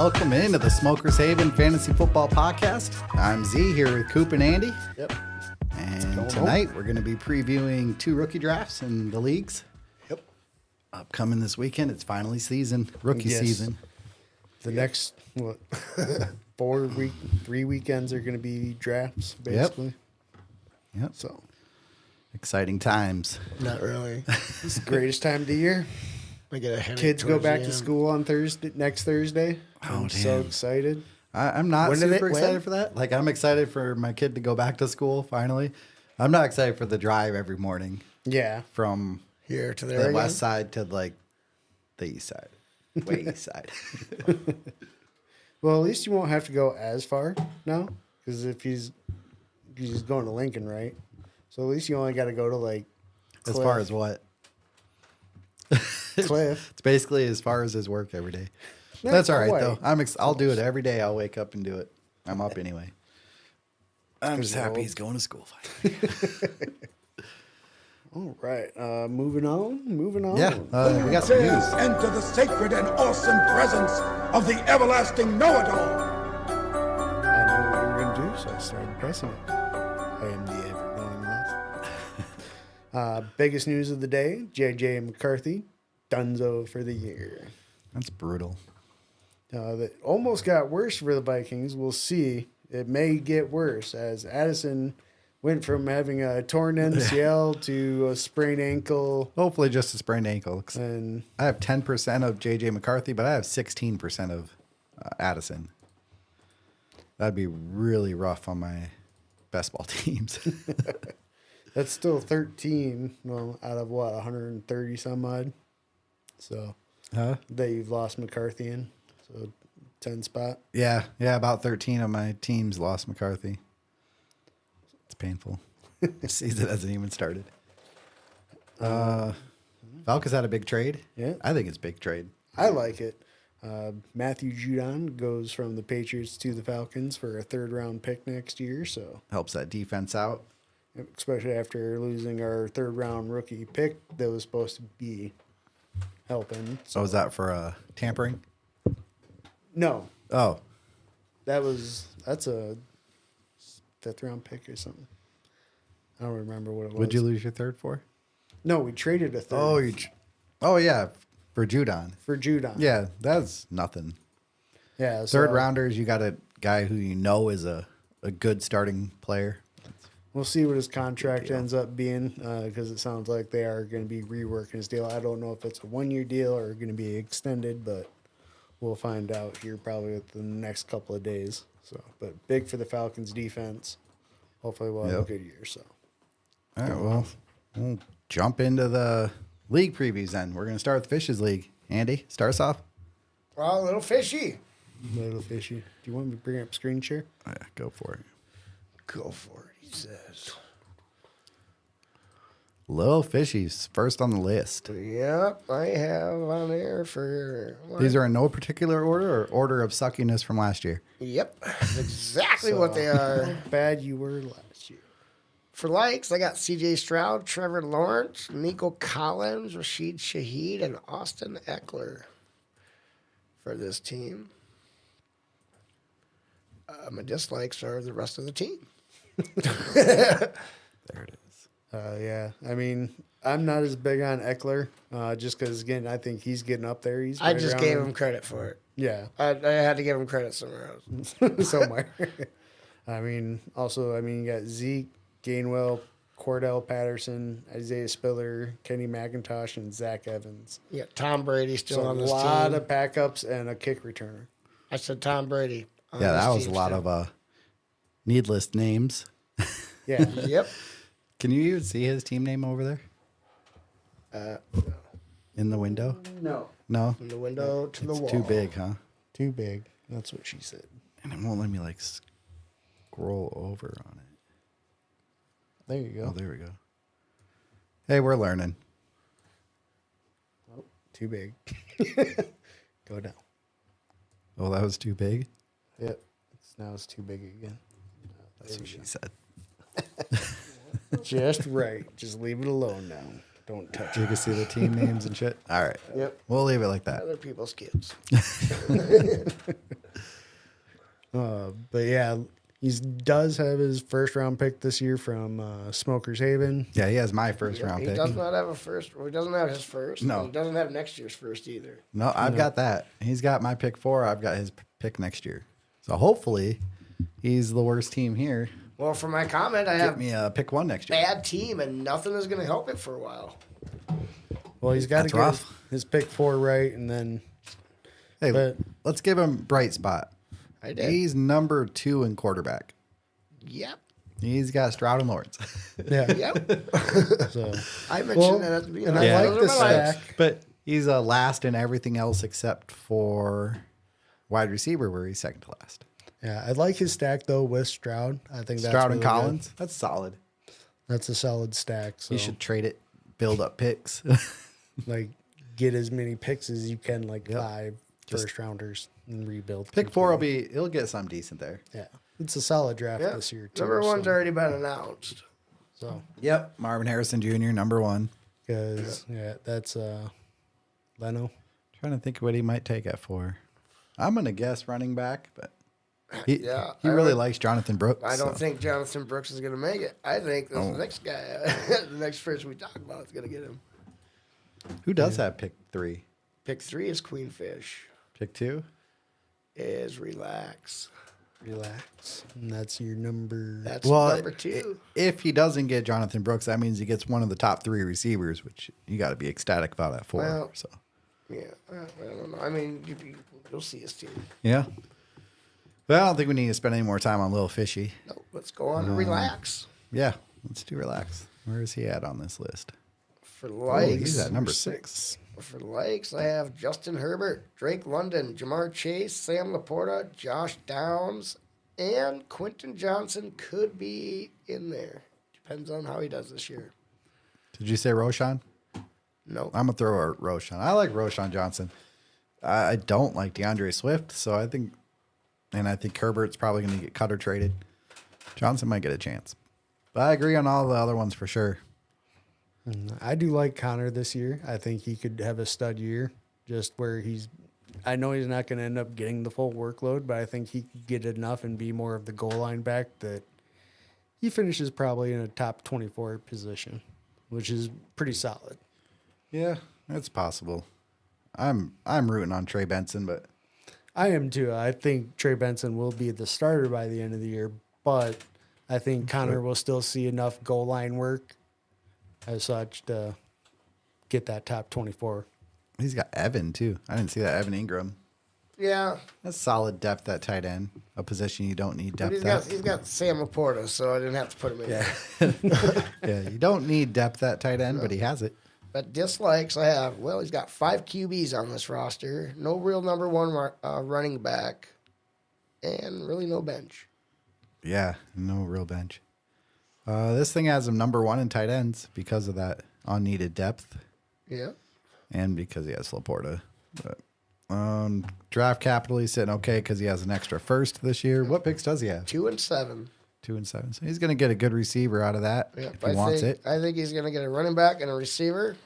Welcome into the Smokers Haven Fantasy Football Podcast. I'm Z here with Coop and Andy. Yep. And tonight we're going to be previewing 2 rookie drafts in the leagues. Yep. Upcoming this weekend, it's finally rookie season. The next, 3 weekends are going to be drafts, basically. Yep. So, Exciting times. Not really. it's the greatest time of the year. I get a headache. Kids go towards back the to end. school on next Thursday. Oh, I'm so damn. excited. I'm not When did super it- when? excited for that. Like, I'm excited for my kid to go back to school finally. I'm not excited for the drive every morning Yeah. from Here to there the again. west side to like the east side, way east side. Well, at least you won't have to go as far now, because if he's going to Lincoln, right? So at least you only got to go to like As far as what? Cliff. It's basically as far as his work every day. Not That's all right quite. though. I'll do it every day. I'll wake up and do it. I'm up anyway. I'm just happy he's going to school finally. All right. Moving on. Yeah, we got some news. Enter the sacred and awesome presence of the everlasting know-it-all. I knew what you were going to do, so I started pressing it. I am the ever-knowing mouth. Biggest news of the day, J.J. McCarthy, donezo for the year. That's brutal. That almost got worse for the Vikings. We'll see. It may get worse as Addison went from having a torn MCL to a sprained ankle. Hopefully just a sprained ankle. And I have 10% of J.J. McCarthy, but I have 16% of Addison. That'd be really rough on my best ball teams. that's still 13 out of 130 some odd. So that you've lost McCarthy in. So 10 spot. Yeah, about 13 of my teams lost McCarthy. It's painful. The season hasn't even started. Falcons had a big trade. Yeah. I think it's a big trade. I like it. Matthew Judon goes from the Patriots to the Falcons for a 3rd round pick next year. So Helps that defense out. especially after losing our 3rd round rookie pick that was supposed to be helping. So is that for tampering? No, Oh, that's a 5th round pick or something. I don't remember what it was. would you lose your 3rd for? No, we traded a 3rd Oh yeah, for Judon. for Judon. Yeah, that's nothing. Yeah. So 3rd rounders, you got a guy who you know is a good starting player. we'll see what his contract ends up being because it sounds like they are going to be reworking his deal. I don't know if it's a 1-year deal or going to be extended, but we'll find out here probably within the next couple of days. So, but big for the Falcons defense. Hopefully we'll have Yep. a good year. So, All right, well, we'll jump into the league previews then. We're going to start with the Fishes League. Andy, start us off. Well, a little fishy. little fishy. Do you want me to bring up screen share? Yeah, go for it. Go for it, he says. Little Fishies, first on the list. Yep, I have on there for. These are in no particular order or order of suckiness from last year. Yep, that's exactly what they are. How bad you were last year. For likes, I got C.J. Stroud, Trevor Lawrence, Nico Collins, Rashid Shaheed, and Austin Eckler for this team. My dislikes are the rest of the team. There it is. Yeah. I mean, I'm not as big on Eckler just because, again, I think he's getting up there. He's I right just around gave him credit for it. Yeah. I had to give him credit somewhere else. somewhere. you got Zeke, Gainwell, Cordell Patterson, Isaiah Spiller, Kenny McIntosh, and Zach Evans. Yeah, Tom Brady still So a on this lot team. of backups and a kick returner. I said Tom Brady. on Yeah, this that was a team lot still. of needless names. Yeah. Yep. Can you even see his team name over there? In the window? No. No? From the window to the It's wall. too big, huh? Too big. That's what she said. And it won't let me like scroll over on it. There you Oh, go. there we go. Hey, we're learning. Oh, too big. Go down. Oh, that was too big? Yep. Now it's too big again. That's what she said. Just right. Just leave it alone now. Don't touch You it. can see the team names and shit. All right. Yep. We'll leave it like that. Other people's kids. But yeah, he does have his first round pick this year from Smokers Haven. Yeah, he has my first round He pick. does not have a first. Well, he doesn't have his first. No. And he doesn't have next year's first either. No, I've got that. He's got my pick 4. I've got his pick next year. So hopefully he's the worst team here. Well, for my comment, I Get have me a pick 1 next year. bad team, and nothing is going to help it for a while. Well, he's got to That's get rough. his pick 4 right, and then Hey, but- let's give him bright spot. I did. He's number 2 in quarterback. Yep. He's got Stroud and Lawrence. yeah. Yep. So I mentioned Well, that at the beginning. and I like Those are the my likes. stack. But he's last in everything else except for wide receiver, where he's second to last. Yeah, I like his stack though with Stroud. I think that's Stroud and really good. Collins, that's solid. That's a solid stack. So You should trade it, build up picks. like get as many picks as you can, like 5 Just- first rounders, and rebuild. Pick 4 he'll get some decent there. Yeah, it's a solid draft Yep. this year too. Number one's so, already been announced. so Yep, Marvin Harrison Jr., number 1. because that's Leno. Trying to think what he might take at 4. I'm gonna guess running back, but he Yeah, he I really would- likes Jonathan Brooks. I don't so. think Jonathan Brooks is going to make it. I think this Oh. the next guy, the next person we talk about is going to get him. Who does have pick 3? Pick 3 is Queenfish. Pick 2? Is Relax. Relax, and that's your number. That's Well, number 2. If he doesn't get Jonathan Brooks, that means he gets one of the top 3 receivers, which you got to be ecstatic about at 4. Well- so Yeah, I don't know. I mean, you'll see his team. yeah. But I don't think we need to spend any more time on Little Fishy. No, let's go on to Relax. Yeah, let's do Relax. Where is he at on this list? For Oh, likes, he's at number 6. for likes, I have Justin Herbert, Drake London, Jamar Chase, Sam Laporta, Josh Downs, and Quentin Johnson could be in there. Depends on how he does this year. Did you say Roshan? No. I'm gonna throw a Roshan. I like Roshan Johnson. I don't like DeAndre Swift, so I think Herbert's probably gonna get cut or traded. Johnson might get a chance, but I agree on all the other ones for sure. I do like Connor this year. I think he could have a stud year, just where I know he's not going to end up getting the full workload, but I think he could get enough and be more of the goal line back that he finishes probably in a top 24 position, which is pretty solid. Yeah, it's possible. I'm rooting on Trey Benson, but I am too. I think Trey Benson will be the starter by the end of the year, but I think Connor will still see enough goal line work as such to get that top 24. he's got Evan too. I didn't see that Evan Ingram. Yeah, That's solid depth at tight end, a position you don't need but depth he's got Sam Laporta, so I didn't have to put him in. at. Yeah, you don't need depth at tight end, but he has it. But dislikes, I have, well, he's got 5 QBs on this roster, no real number 1 running back, and really no bench. Yeah, no real bench. This thing has him number 1 in tight ends because of that unneeded depth Yeah. and because he has Laporta. But draft capital, he's sitting okay because he has an extra first this year. What picks does he have? 2 and 7. 2 and 7. So he's going to get a good receiver out of that Yep, if he wants it. I think he's going to get a running back and a receiver.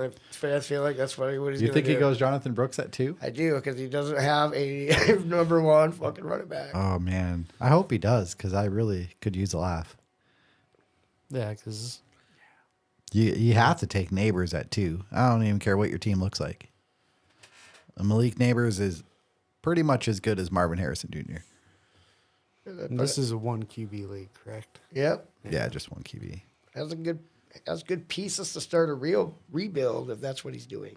I feel like that's what he's going to do. You think he goes Jonathan Brooks at 2? I do, because he doesn't have a number 1 fucking running back. Oh, man. I hope he does because I really could use a laugh. Yeah, because You have to take Neighbors at 2. I don't even care what your team looks like. Malik Neighbors is pretty much as good as Marvin Harrison Jr. this is a 1 QB league, correct? Yep. Yeah, just 1 QB. Has good pieces to start a real rebuild if that's what he's doing.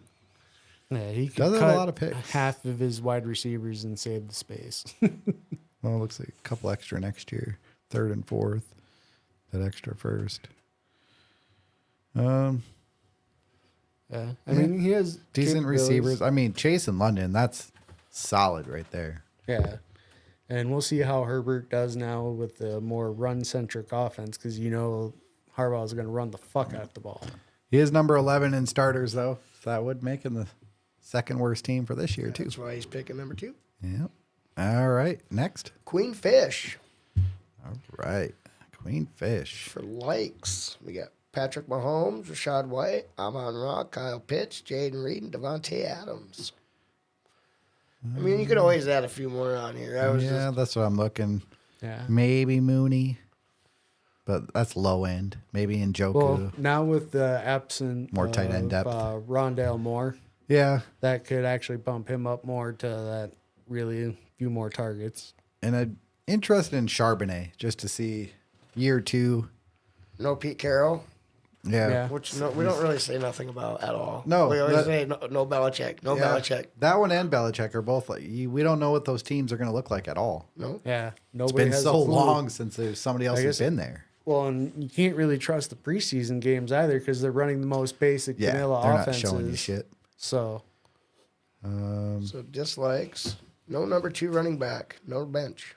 Yeah, he could Does have cut a lot of picks. half of his wide receivers and save the space. Well, it looks like a couple extra next year. 3rd and 4th. That extra first. Yeah, I mean, he has Decent capabilities. receivers. I mean, Chase and London, that's solid right there. Yeah. And we'll see how Herbert does now with the more run-centric offense because, Harbaugh is going to run the fuck out of the ball. He is number 11 in starters, though. So that would make him the second worst team for this year, too. That's why he's picking number 2. Yep. All right. Next. Queen Fish. All right. Queen Fish. For likes, we got Patrick Mahomes, Rashad White, Amon-Ra, Kyle Pitts, Jaden Reed, and Devontae Adams. I mean, you could always add a few more on here. That's what I'm looking. Yeah. Maybe Mooney, but that's low end. Maybe Njoku. Well, now with the absent More tight end depth. Rondale Moore, Yeah, that could actually bump him up more to that really few more targets. and I'm interested in Charbonnet just to see year 2. No Pete Carroll, Yeah. which we don't really say nothing about at all. No, we always that- say no Belichick, no Belichick. That one and Belichick are both like we don't know what those teams are going to look like at all. No, Yeah. It's Nobody been has so a clue. long since there's somebody else I has guess- been there. Well, and you can't really trust the preseason games either because they're running the most basic Yeah, vanilla they're offenses. not showing you shit. So so dislikes. No number 2 running back. No bench.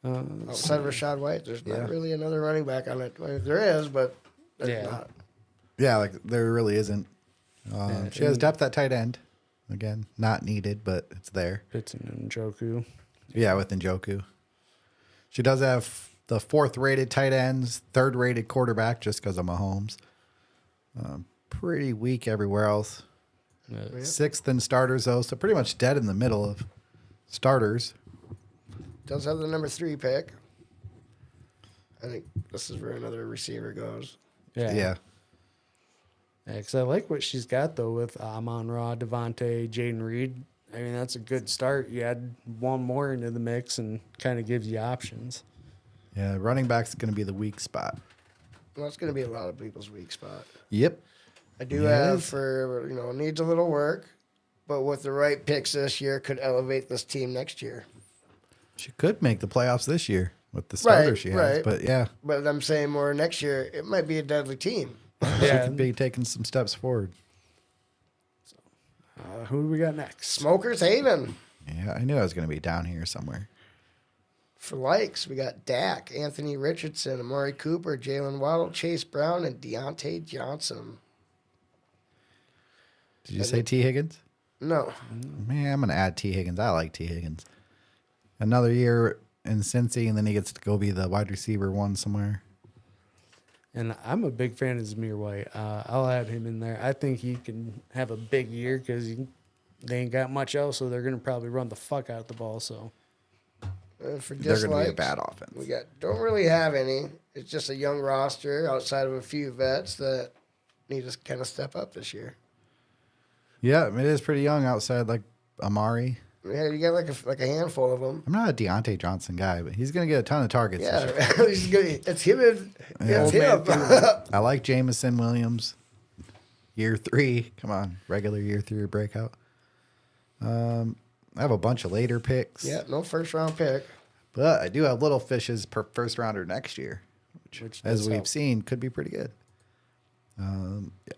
Outside of Rashad White, there's Yeah. not really another running back on it. Well, there is, but there's Yeah. not. Yeah, like there really isn't. She has and- depth at tight end. Again, not needed, but it's there. Pitts and Njoku. Yeah, with Njoku. She does have the 4th rated tight ends, 3rd rated quarterback just because of Mahomes. Pretty weak everywhere else. 6th in starters, though, so pretty much dead in the middle of starters. Does have the number 3 pick. I think this is where another receiver goes. Yeah. Yeah. Because I like what she's got, though, with Amon-Ra, Devontae, Jaden Reed. I mean, that's a good start. You add one more into the mix and kind of gives you options. Yeah, running back's going to be the weak spot. Well, that's going to be a lot of people's weak spot. Yep. I do Yeah, it have is. for, needs a little work, but with the right picks this year, could elevate this team next year. She could make the playoffs this year with the starter she has. right. But yeah, But I'm saying more next year, it might be a deadly team. she Yeah. could be taking some steps forward. Who do we got next? Smokers Haven. Yeah, I knew I was going to be down here somewhere. For likes, we got Dak, Anthony Richardson, Amari Cooper, Jalen Waddle, Chase Brown, and Deontay Johnson. Did you say T. Higgins? No. Man, I'm going to add T. Higgins. I like T. Higgins. Another year in Cincy, and then he gets to go be the wide receiver 1 somewhere. And I'm a big fan of Zamir White. I'll add him in there. I think he can have a big year because they ain't got much else, so they're going to probably run the fuck out the ball. So For They're dislikes, going to be a bad offense. we don't really have any. It's just a young roster outside of a few vets that need to kind of step up this year. Yeah, it is pretty young outside like Amari. Yeah, you got like a handful of them. I'm not a Deontay Johnson guy, but he's going to get a ton of targets. this year. Yeah, he's good. It's him. It's Old man him. I like Jamison Williams. Year 3. Come on. Regular year 3 breakout. I have a bunch of later picks. Yeah, no first round pick. But I do have Little Fishes per first rounder next year, which as does we've help. seen, could be pretty good.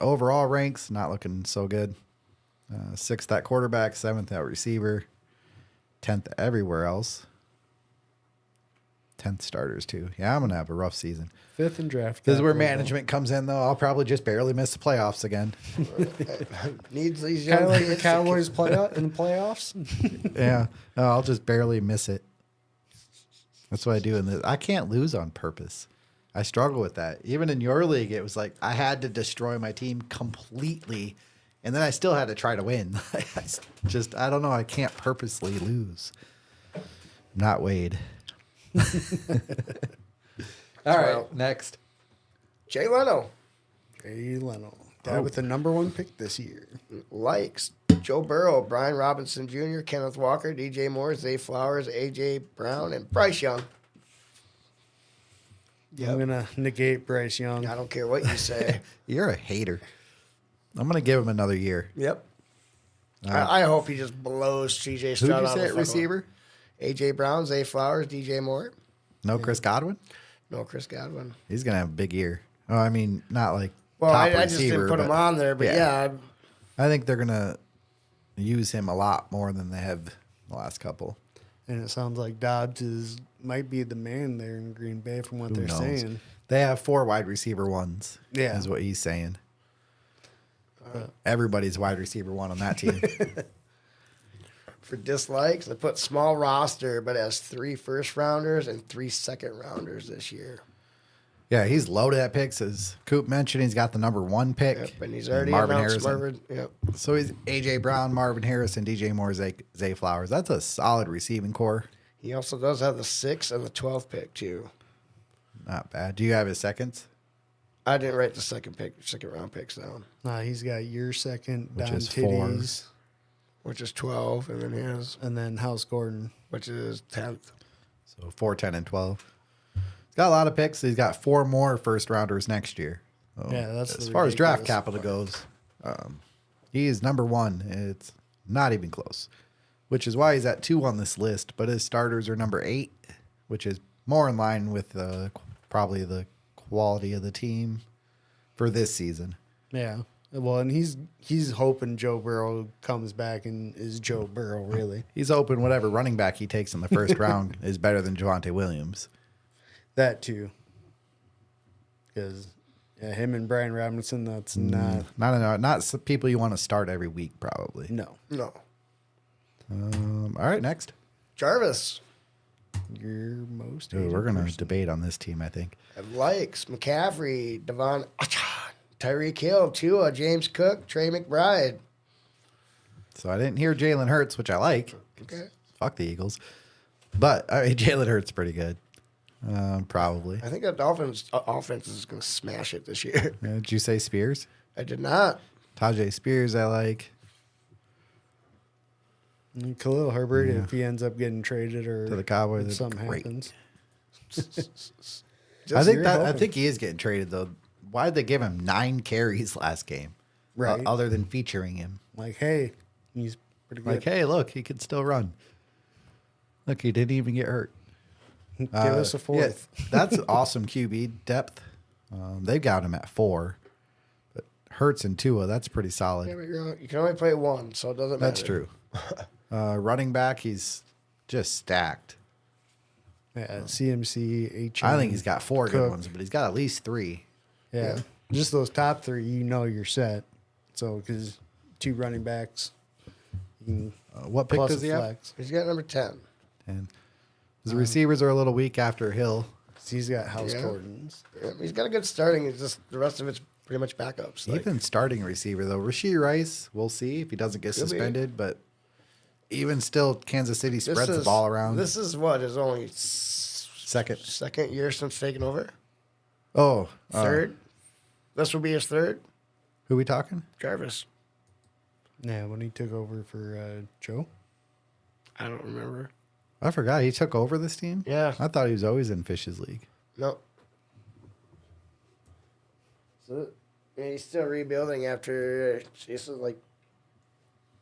Overall ranks, not looking so good. 6th at quarterback, 7th at receiver, 10th everywhere else. 10th starters, too. Yeah, I'm going to have a rough season. 5th in draft. This is where capital. management comes in, though. I'll probably just barely miss the playoffs again. Needs these Kind young of like the kids to Cowboys play in the playoffs. Yeah, no, I'll just barely miss it. That's what I do in this. I can't lose on purpose. I struggle with that. Even in your league, it was like I had to destroy my team completely, and then I still had to try to win. I don't know. I can't purposely lose. Not Wade. All right, Well. next. Jay Leno Jay Leno, guy with the number 1 pick this year. likes Joe Burrow, Brian Robinson Jr., Kenneth Walker, DJ Moore, Zay Flowers, AJ Brown, and Bryce Young. I'm gonna negate Bryce Young. I don't care what you say. You're a hater. I'm gonna give him another year. Yep. I hope he just blows CJ Who'd Stroud you out say of at the receiver? AJ Brown, Zay Flowers, DJ Moore. No Chris Godwin. No Chris Godwin. He's gonna have a big year. Oh, I mean, not like Well, top I just receiver, didn't put him but- on there, but yeah. I think they're gonna use him a lot more than they have the last couple. And it sounds like Dobbs might be the man there in Green Bay from what Who they're knows? saying. They have 4 wide receiver 1s. Yeah. is what he's saying. Everybody's wide receiver 1 on that team. For dislikes, I put small roster, but has 3 first rounders and 3 second rounders this year. Yeah, he's loaded at picks. As Coop mentioned, he's got the number 1 pick. Yep, and he's already Marvin announced Harrison. Marvin. Yep. So he's A.J. Brown, Marvin Harrison, DJ Moore, Zay Flowers. That's a solid receiving core. He also does have the 6th and the 12th pick too. Not bad. Do you have his seconds? I didn't write the second round picks down, He's got your second, Which Don is 4. Titties, which is 12, and then his, and then House Gordon. which is 10th. So 4, 10, and 12. He's got a lot of picks. He's got 4 more first rounders next year. So Yeah, that's as the far as draft ridiculous capital goes. He is number 1. It's not even close, which is why he's at 2 on this list. But his starters are number 8, which is more in line with probably the quality of the team for this season. Yeah. Well, and he's hoping Joe Burrow comes back and is Joe Burrow really. He's hoping whatever running back he takes in the first round is better than Javonte Williams. That too. Because him and Brian Robinson, that's not Not people you want to start every week, probably. no. No. All right, next. Jarvis. Your most Dude, hated we're going to person. debate on this team, I think. Likes, McCaffrey, Devon, Tyreek Hill, Tua, James Cook, Trey McBride. So I didn't hear Jalen Hurts, which I like. Okay. Fuck the Eagles. But I mean, Jalen Hurts pretty good. Probably. I think that Dolphins offense is going to smash it this year. Did you say Spears? I did not. Tajay Spears, I like. And Khalil Herbert, if he ends up getting traded or To the Cowboys, if that'd be something great. happens. I hoping. think he is getting traded though. Why did they give him 9 carries last game? Right. Other than featuring him. Like, hey, he's pretty good. Like, hey, look, he can still run. Look, he didn't even get hurt. Give us a fourth. Yeah, that's awesome QB depth. They've got him at 4. But Hurts and Tua, that's pretty solid. Yeah, but you can only play one, so it doesn't matter. That's true. Running back, he's just stacked. Yeah, CMC, H. I think he's got 4 good Cook. ones, but he's got at least 3. Yeah. Just those top 3, you're set. So, because 2 running backs, you can What pick plus does a he have? flex. He's got number 10. And his receivers are a little weak after Hill. He's got House Yeah. Gordon's. Yeah, he's got a good starting. It's just the rest of it's pretty much backups. Like, Even starting receiver, though. Rasheed Rice, we'll see if he doesn't get He'll be- suspended. But even still, Kansas City this spreads the is- ball around. This is what his only Second. year since taking over. Oh, Third. This will be his third. who we talking? Jarvis. Yeah, when he took over for Joe. I don't remember. I forgot he took over this team. Yeah. I thought he was always in Fish's league. No. So yeah, he's still rebuilding after. This is like.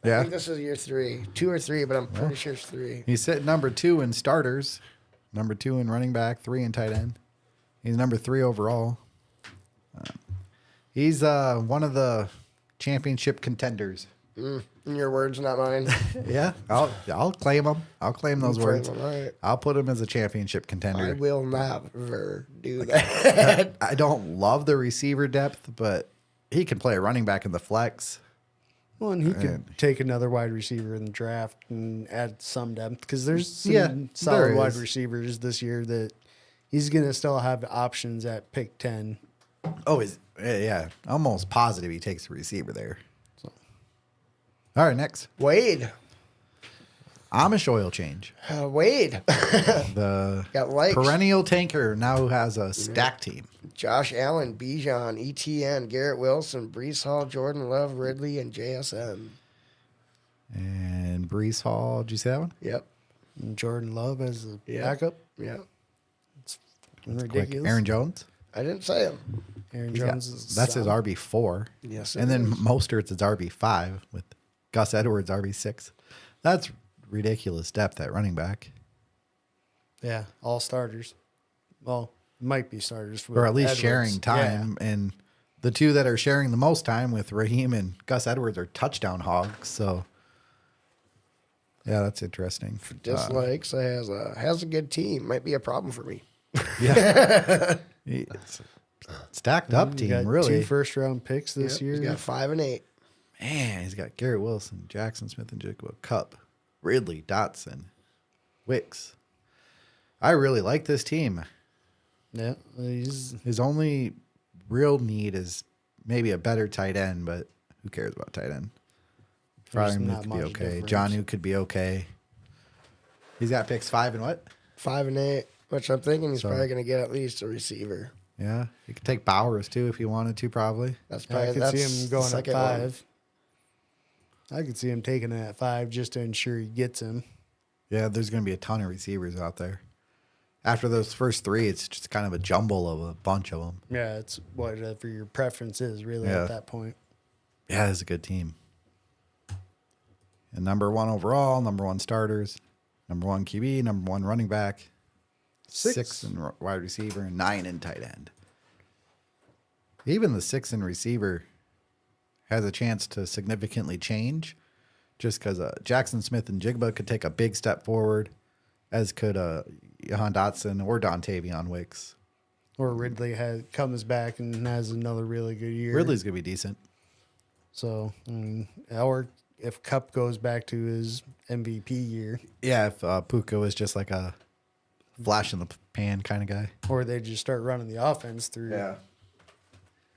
I Yeah, think this is year 3, 2 or 3, but I'm pretty sure it's 3. he's sitting number 2 in starters, number 2 in running back, 3 in tight end. He's number 3 overall. He's one of the championship contenders. In your words, not mine. Yeah, I'll claim him. I'll claim those Claim words. him, all right. I'll put him as a championship I contender. will never do that. I don't love the receiver depth, but he can play a running back in the flex. Well, and he could take another wide receiver in the draft and add some depth because there's some Yeah, solid there wide is. receivers this year that he's going to still have options at pick 10. Oh, yeah, almost positive he takes a receiver there. All right, next. Wade. Amish oil change. Wade. The Got likes. perennial tanker now has a stack team. Josh Allen, Bijan, ETN, Garrett Wilson, Brees Hall, Jordan Love, Ridley, and JSN. And Brees Hall, did you see that one? Yep. And Jordan Love as a Yeah. backup. Yep. Quick. Ridiculous. Aaron Jones. I didn't say him. Aaron He's got- Jones is that's his solid. RB4. Yes, And it then is. Mostert's is RB5 with Gus Edwards RB6. That's ridiculous depth at running back. Yeah, all starters. Well, might be starters. Or at least Edwards. sharing time. And the two that are sharing the most time with Raheem and Gus Edwards are touchdown hogs. So, yeah, that's interesting. Dislikes. Has a good team. Might be a problem for me. It's a stacked up You team, got really. 2 first-round picks this Yep, year. He's got 5 and 8. Man, he's got Garrett Wilson, Jackson Smith and Jigba, Cup, Ridley, Dotson, Wicks. I really like this team. Yeah, he's His only real need is maybe a better tight end, but who cares about tight end? There's Fryermuth not could be much okay. difference. Johnu could be okay. He's got picks 5 and what? 5 and 8, which I'm thinking he's So- probably going to get at least a receiver. Yeah, he could take Bowers too if he wanted to, probably. That's I probably could see him going at second one. 5. I could see him taking it at 5 just to ensure he gets him. Yeah, there's going to be a ton of receivers out there. After those first 3, it's just kind of a jumble of a bunch of them. Yeah, it's whatever your preference is really Yeah. at that point. Yeah, it's a good team. And number 1 overall, number 1 starters, number 1 QB, number 1 running back, 6 in wide receiver, and 9 in tight end. Even the 6 in receiver has a chance to significantly change just because Jackson Smith and Jigba could take a big step forward, as could Jahan Dotson or Dontavion Wicks. Or Ridley comes back and has another really good year. Ridley's going to be decent. So, or if Cup goes back to his MVP year, Yeah, if Puka was just like a flash in the pan kind of guy. or they just start running the offense through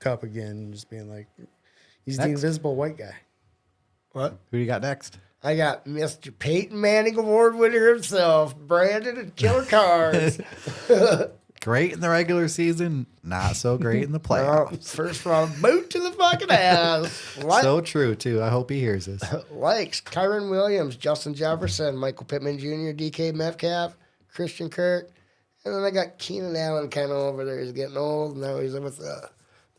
Cup again, just being like, he's the Next. invisible white guy. What? Who do you got next? I got Mr. Peyton Manning Award winner himself, Brandon and Killer Cars. Great in the regular season, not so great in the Well, playoffs. first one, boot to the fucking ass. So true, too. I hope he hears this. Likes Kyron Williams, Justin Jefferson, Michael Pittman Jr., DK Metcalf, Christian Kirk. And then I got Keenan Allen kind of over there. He's getting old. Now he's with the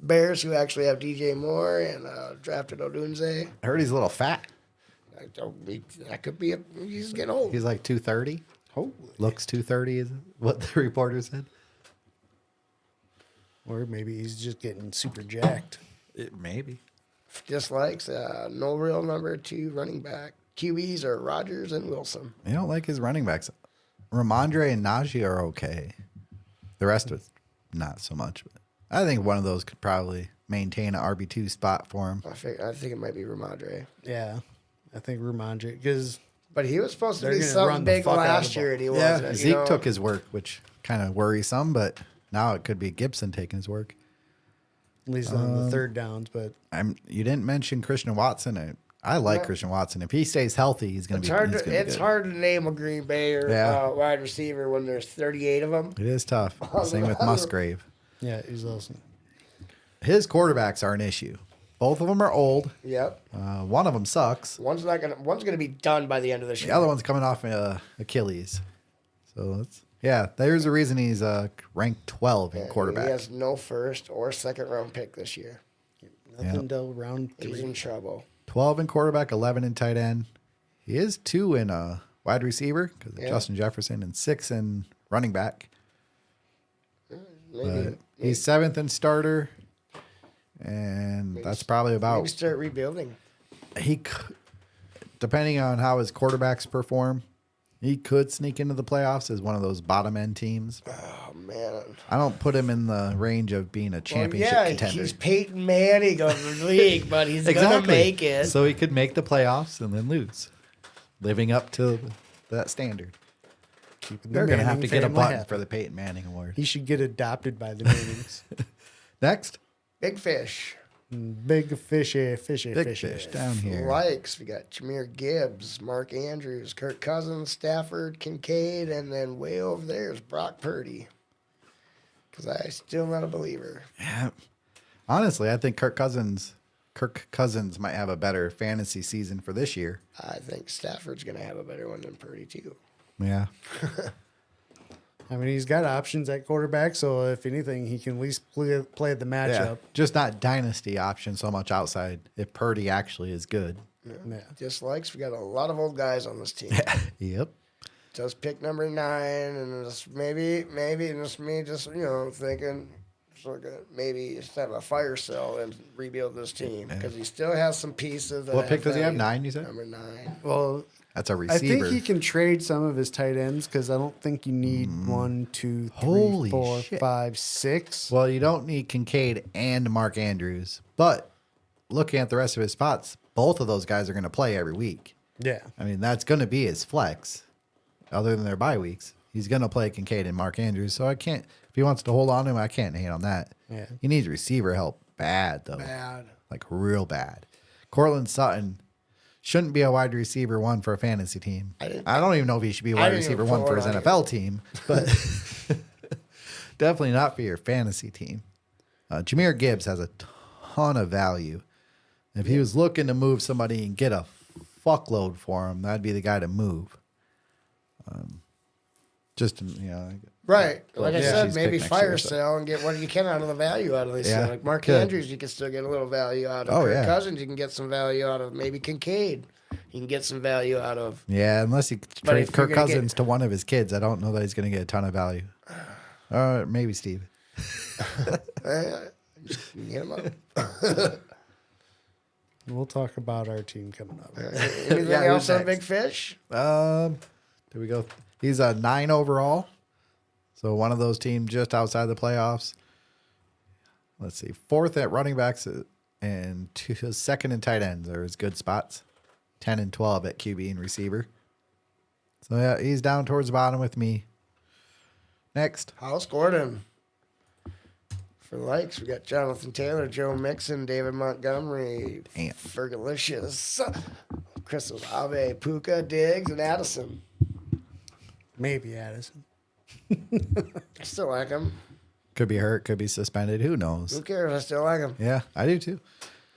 Bears, who actually have DJ Moore and drafted Odunze. I heard he's a little fat. That could be he's getting old. He's like 230. Holy. Looks 230 is what the reporter said. Or maybe he's just getting super jacked. Maybe. Just likes no real number 2 running back. QBs are Rodgers and Wilson. I don't like his running backs. Ramondre and Najee are okay. The rest of it, not so much. But I think one of those could probably maintain an RB2 spot for him. I think it might be Ramondre. Yeah, I think Ramondre, because But he was supposed to They're be gonna something run the big fuck out of the last ball. year, and he Yeah, wasn't. Zeke took his work, which kind of worries some, but now it could be Gibson taking his work. at least on the third downs, but You didn't mention Christian Watson. I like Christian Watson. If he stays healthy, he's going to It's be. hard. he's gonna be It's good. hard to name a Green Bay or Yeah. wide receiver when there's 38 of them. It is tough. Same with Musgrave. yeah, he's awesome. His quarterbacks are an issue. Both of them are old. Yep. One of them sucks. One's gonna be done by the end of this The year. other one's coming off Achilles. So there's a reason he's ranked 12 in He quarterback. has no first or second round pick this year. Nothing Yep. until round He's 3. in trouble. 12 in quarterback, 11 in tight end. He is 2 in wide receiver because of Yeah. Justin Jefferson, and 6 in running back. Maybe, But he's 7th in starter, and that's probably maybe about start rebuilding. depending on how his quarterbacks perform, he could sneak into the playoffs as one of those bottom end teams. Oh man. I don't put him in the range of being a championship well, yeah, contender. he's Peyton Manning of the league, but he's gonna make it. So he could make the playoffs and then lose, living up to that standard. Keeping They're the going to have Manning to get a family button happy. for the Peyton Manning Award. He should get adopted by the Mannings. Next, Big fish. Big fishy. big fish down here. Likes. We got Jameer Gibbs, Mark Andrews, Kirk Cousins, Stafford, Kincaid, and then way over there is Brock Purdy. Because I'm still not a believer. Yeah. Honestly, I think Kirk Cousins might have a better fantasy season for this year. I think Stafford's going to have a better one than Purdy, too. Yeah. I mean, he's got options at quarterback, so if anything, he can at least play the Yeah. matchup. Just not dynasty option so much outside if Purdy actually is good. Yeah. Just likes. We got a lot of old guys on this team. Yep. Just pick number 9, and just maybe just me just, thinking maybe just have a fire sale and rebuild this team. Because he still has some pieces. That What pick does he have? value. 9, you said? Number 9. Well, That's a I receiver. think he can trade some of his tight ends because I don't think you need 1, 2, 3, Holy 4, shit. 5, 6. Well, you don't need Kincaid and Mark Andrews, but looking at the rest of his spots, both of those guys are going to play every week. Yeah. I mean, that's going to be his flex, other than their bye weeks. He's going to play Kincaid and Mark Andrews, so I can't. If he wants to hold on to him, I can't hate on that. Yeah. He needs receiver help bad though, like real bad. Cortland Sutton shouldn't be a wide receiver one for a fantasy team. I don't even know if he should be a wide didn't even receiver one put for his one on NFL team, but definitely not for your fantasy team. Jahmyr Gibbs has a ton of value. If he was looking to move somebody and get a fuckload for him, that'd be the guy to move. Right. Like I Yeah. said, She's maybe picked next fire year, so. sale and get what you can out of the value out of these. Yeah, Like Mark good. Andrews, you can still get a little value out of. Oh, Kirk yeah. Cousins, you can get some value out of. Maybe Kincaid, you can get some value out of. Yeah, unless you But trade if you're Kirk gonna get- Cousins to one of his kids, I don't know that he's going to get a ton of value. Maybe Steve. Just hit 'em up. We'll talk about our team coming up. Anything Yeah, else who's on next? Big Fish? There we go. He's a 9 overall. So one of those teams just outside the playoffs. Let's see. 4th at running backs and 2nd in tight ends are his good spots. 10 and 12 at QB and receiver. So yeah, he's down towards the bottom with me. Next. House Gordon. For likes, we got Jonathan Taylor, Joe Mixon, David Montgomery, Damn. Fergalicious, Chris Olave, Puka, Diggs, and Addison. Maybe Addison. I still like him. Could be hurt, could be suspended. Who knows? Who cares? I still like him. Yeah, I do too.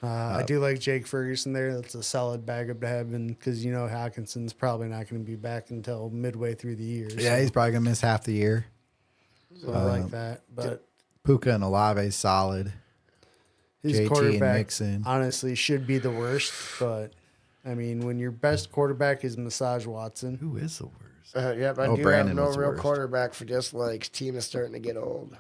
I do like Jake Ferguson there. That's a solid backup to have because you know Hawkinson's probably not going to be back until midway through the year. Yeah, he's probably going to miss half the year. so I like that. But Puka and Olave solid. his JT and quarterback Mixon. honestly should be the worst. But I mean, when your best quarterback is Massage Watson, Who is the worst? Yep, I Oh, do Brandon have no was the real worst. quarterback for dislikes. Team is starting to get old.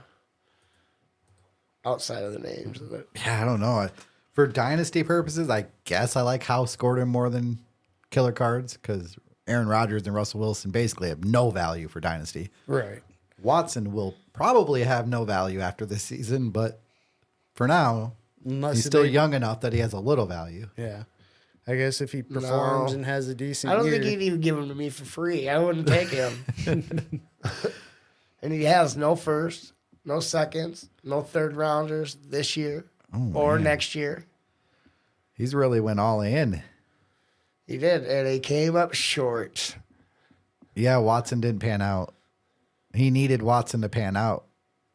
Outside of the names of it. Yeah, I don't know. For dynasty purposes, I guess I like House Gordon more than killer cards because Aaron Rodgers and Russell Wilson basically have no value for dynasty. right? Watson will probably have no value after this season, but for now, Unless he's still young enough that he has a little value. Yeah, I guess if he performs No. and has a decent I don't year, think he'd even give him to me for free. I wouldn't take him. And he has no first, no seconds, no third rounders this year or next year. He's really went all in. He did, and he came up short. Yeah, Watson didn't pan out. He needed Watson to pan out.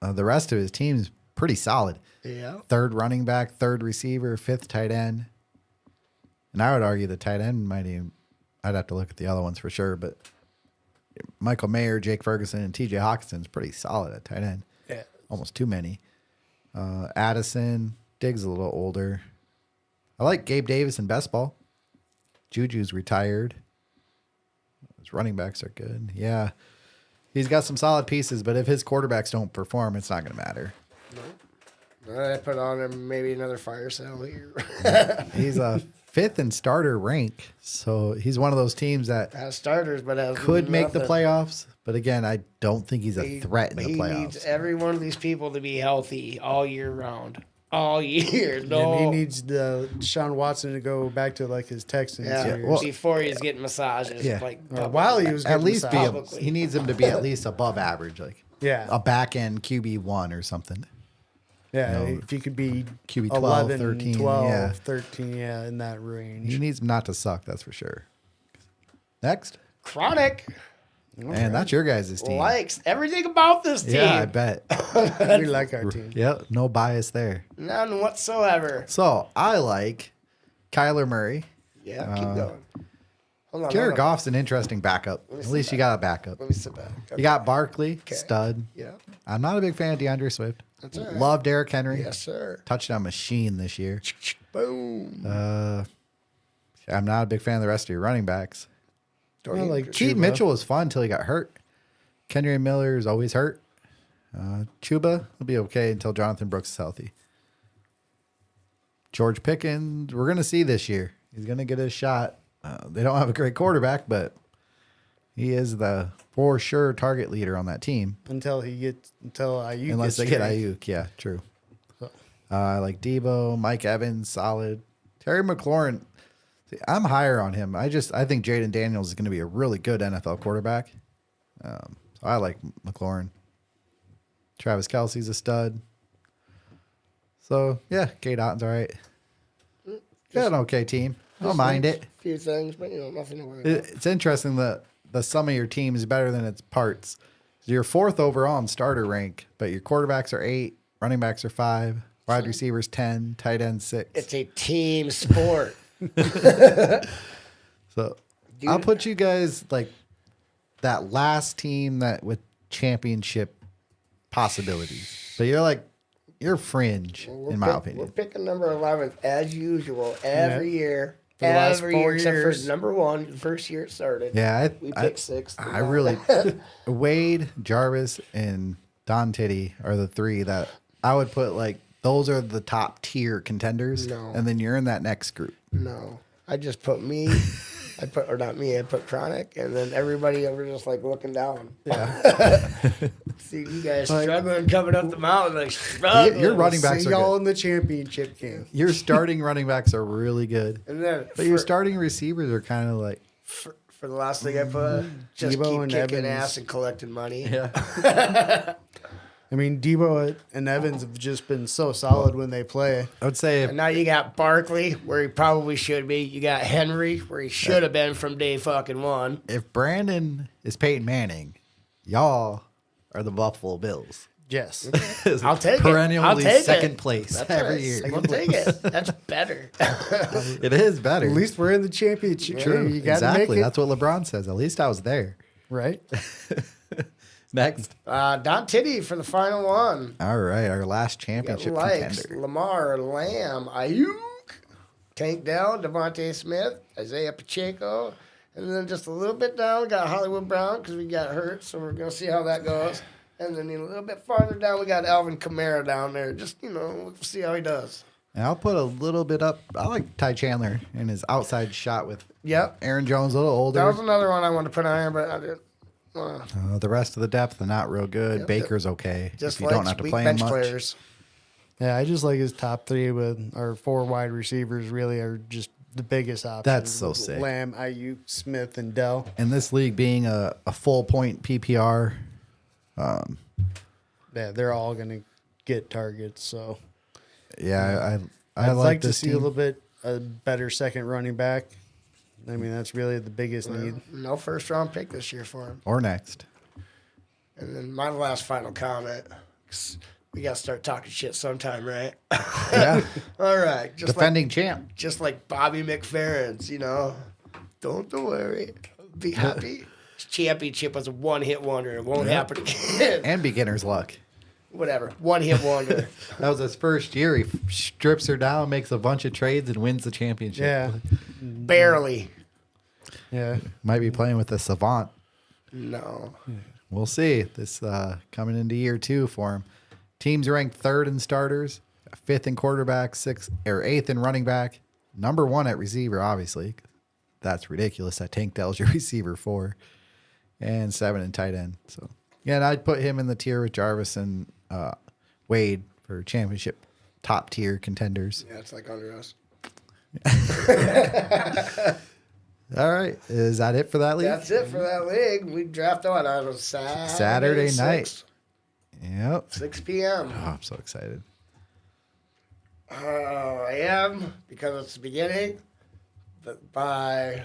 The rest of his team's pretty solid. Yeah. 3rd running back, 3rd receiver, 5th tight end. And I would argue the tight end might even, I'd have to look at the other ones for sure, but Michael Mayer, Jake Ferguson, and TJ Hawkinson's pretty solid at tight end. yeah, Almost too many. Addison, Diggs a little older. I like Gabe Davis and best ball. Juju's retired. His running backs are good. Yeah. He's got some solid pieces, but if his quarterbacks don't perform, it's not going to matter. I put on him maybe another fire sale here. He's a 5th in starter rank, so he's one of those teams that Has starters, but has could make the nothing. playoffs. But again, I don't think he's a threat in the He playoffs. needs every one of these people to be healthy all year round. All year. and No. he needs the Deshaun Watson to go back to like his Texans Yeah, years. well- before he was getting massages. Yeah. Like Or while he was At getting least be massaged. he needs him to be at least above average, like yeah, a back end QB1 or something. yeah. no, If he could be QB 12, 11, 13, 12, yeah. 13, yeah, in that range. He needs him not to suck, that's for sure. Next. Chronic And that's your guys' team. likes everything about this team. Yeah, I bet. We like our team. Yep, no bias there. None whatsoever. So I like Kyler Murray. Yeah, keep going. Hold on. Jared hold on. Goff's an interesting backup. At least you got a backup. Let me sit back. You got Barkley, stud. Yeah. I'm not a big fan of DeAndre Swift. That's all right. Love Derrick Henry. Yes, sir. Touchdown machine this year. Boom. I'm not a big fan of the rest of your running backs. Don't Well, you- like Keaton Chuba. Mitchell was fun until he got hurt. Kenry Miller is always hurt. Chuba will be okay until Jonathan Brooks is healthy. George Pickens, we're going to see this year. He's going to get his shot. They don't have a great quarterback, but he is the for sure target leader on that team. until Ayuk Unless gets they get traded. Ayuk. Yeah, true. I like Debo, Mike Evans, solid. Terry McLaurin, see, I'm higher on him. I think Jaden Daniels is going to be a really good NFL quarterback. So I like McLaurin. Travis Kelce's a stud. So, yeah, Cade Otton's all right. Got an okay team. I don't mind it. A few things, but nothing to worry about. It's interesting that the sum of your team is better than its parts. You're fourth overall in starter rank, but your quarterbacks are 8, running backs are 5, wide receivers 10, tight end 6. It's a team sport. So I'll put you guys like that last team that with championship possibilities. But you're fringe in my We're opinion. picking number 11 as usual every year. For the last Every 4 year, except years. for number 1, the first year it started. Yeah, we picked 6. I really Wade, Jarvis, and Don Titty are the 3 that I would put like those are the top tier contenders. No. And then you're in that next group. No, I just put me. I put Chronic, and then everybody over just like looking down. Yeah. See you guys struggling coming up the mountain, like struggling. Your running backs See are y'all good. in the championship game. Your starting running backs are really good. And then But your starting receivers are kind of like for the last thing I put, just Debo keep and kicking Evans. ass and collecting money. yeah. I mean, Debo and Evans have just been so solid when they play. I would say if And now you got Barkley where he probably should be. You got Henry where he should have been from day fucking 1. if Brandon is Peyton Manning, y'all are the Buffalo Bills. Yes. I'll take it. Perennially I'll take second it. place That's every right. year. We'll take it. That's better. It is better. At least we're in the championship. True. You got to Exactly. make it. That's what LeBron says. At least I was there. Right? Next. Don Titty for the final one. All right. Our last Got championship likes contender. Lamar, Lamb, Ayuk, Tank Dell, Devontae Smith, Isaiah Pacheco, and then just a little bit down, we got Hollywood Brown because we got hurt, so we're going to see how that goes. And then a little bit farther down, we got Alvin Kamara down there. Just, we'll see how he does. And I'll put a little bit up. I like Ty Chandler in his outside shot with Yep. Aaron Jones a little That was older. another one I wanted to put on here, but I didn't. The rest of the depth are not real good. Yep. Baker's okay. Just if you like don't have to weak play him bench much. players. Yeah, I just like his top 3 with our 4 wide receivers really are just the biggest options. That's so sick. Lamb, Ayuk, Smith, and Dell. In this league being a full point PPR, Yeah, they're all going to get targets. So yeah, I I'd like to this see a team. little bit a better second running back. I mean, that's really the biggest need. No first round pick this year for him. Or next. And then my last final comment. 'Cause we got to start talking shit sometime, right? Yeah. All right. Just Defending champ. Just like Bobby McFerrin's, Don't worry. Be happy. His championship was a one-hit wonder. It won't happen again. And beginner's luck. Whatever. One-hit wonder. That was his first year. He strips her down, makes a bunch of trades, and wins the championship. Yeah. Barely. Yeah. Might be playing with a savant. No. We'll see. This coming into year 2 for him. Teams ranked 3rd in starters, 5th in quarterback, 6th or 8th in running back, number 1 at receiver, obviously. That's ridiculous. That Tank Dell's your receiver 4, and 7 in tight end. So yeah, I'd put him in the tier with Jarvis and Wade for championship top tier contenders. Yeah, it's like under us. All right, is that it for that league? That's it for that league. We draft on a Saturday night. 6, Yep. 6 p.m. Oh, I'm so excited. I am, because it's the beginning, but by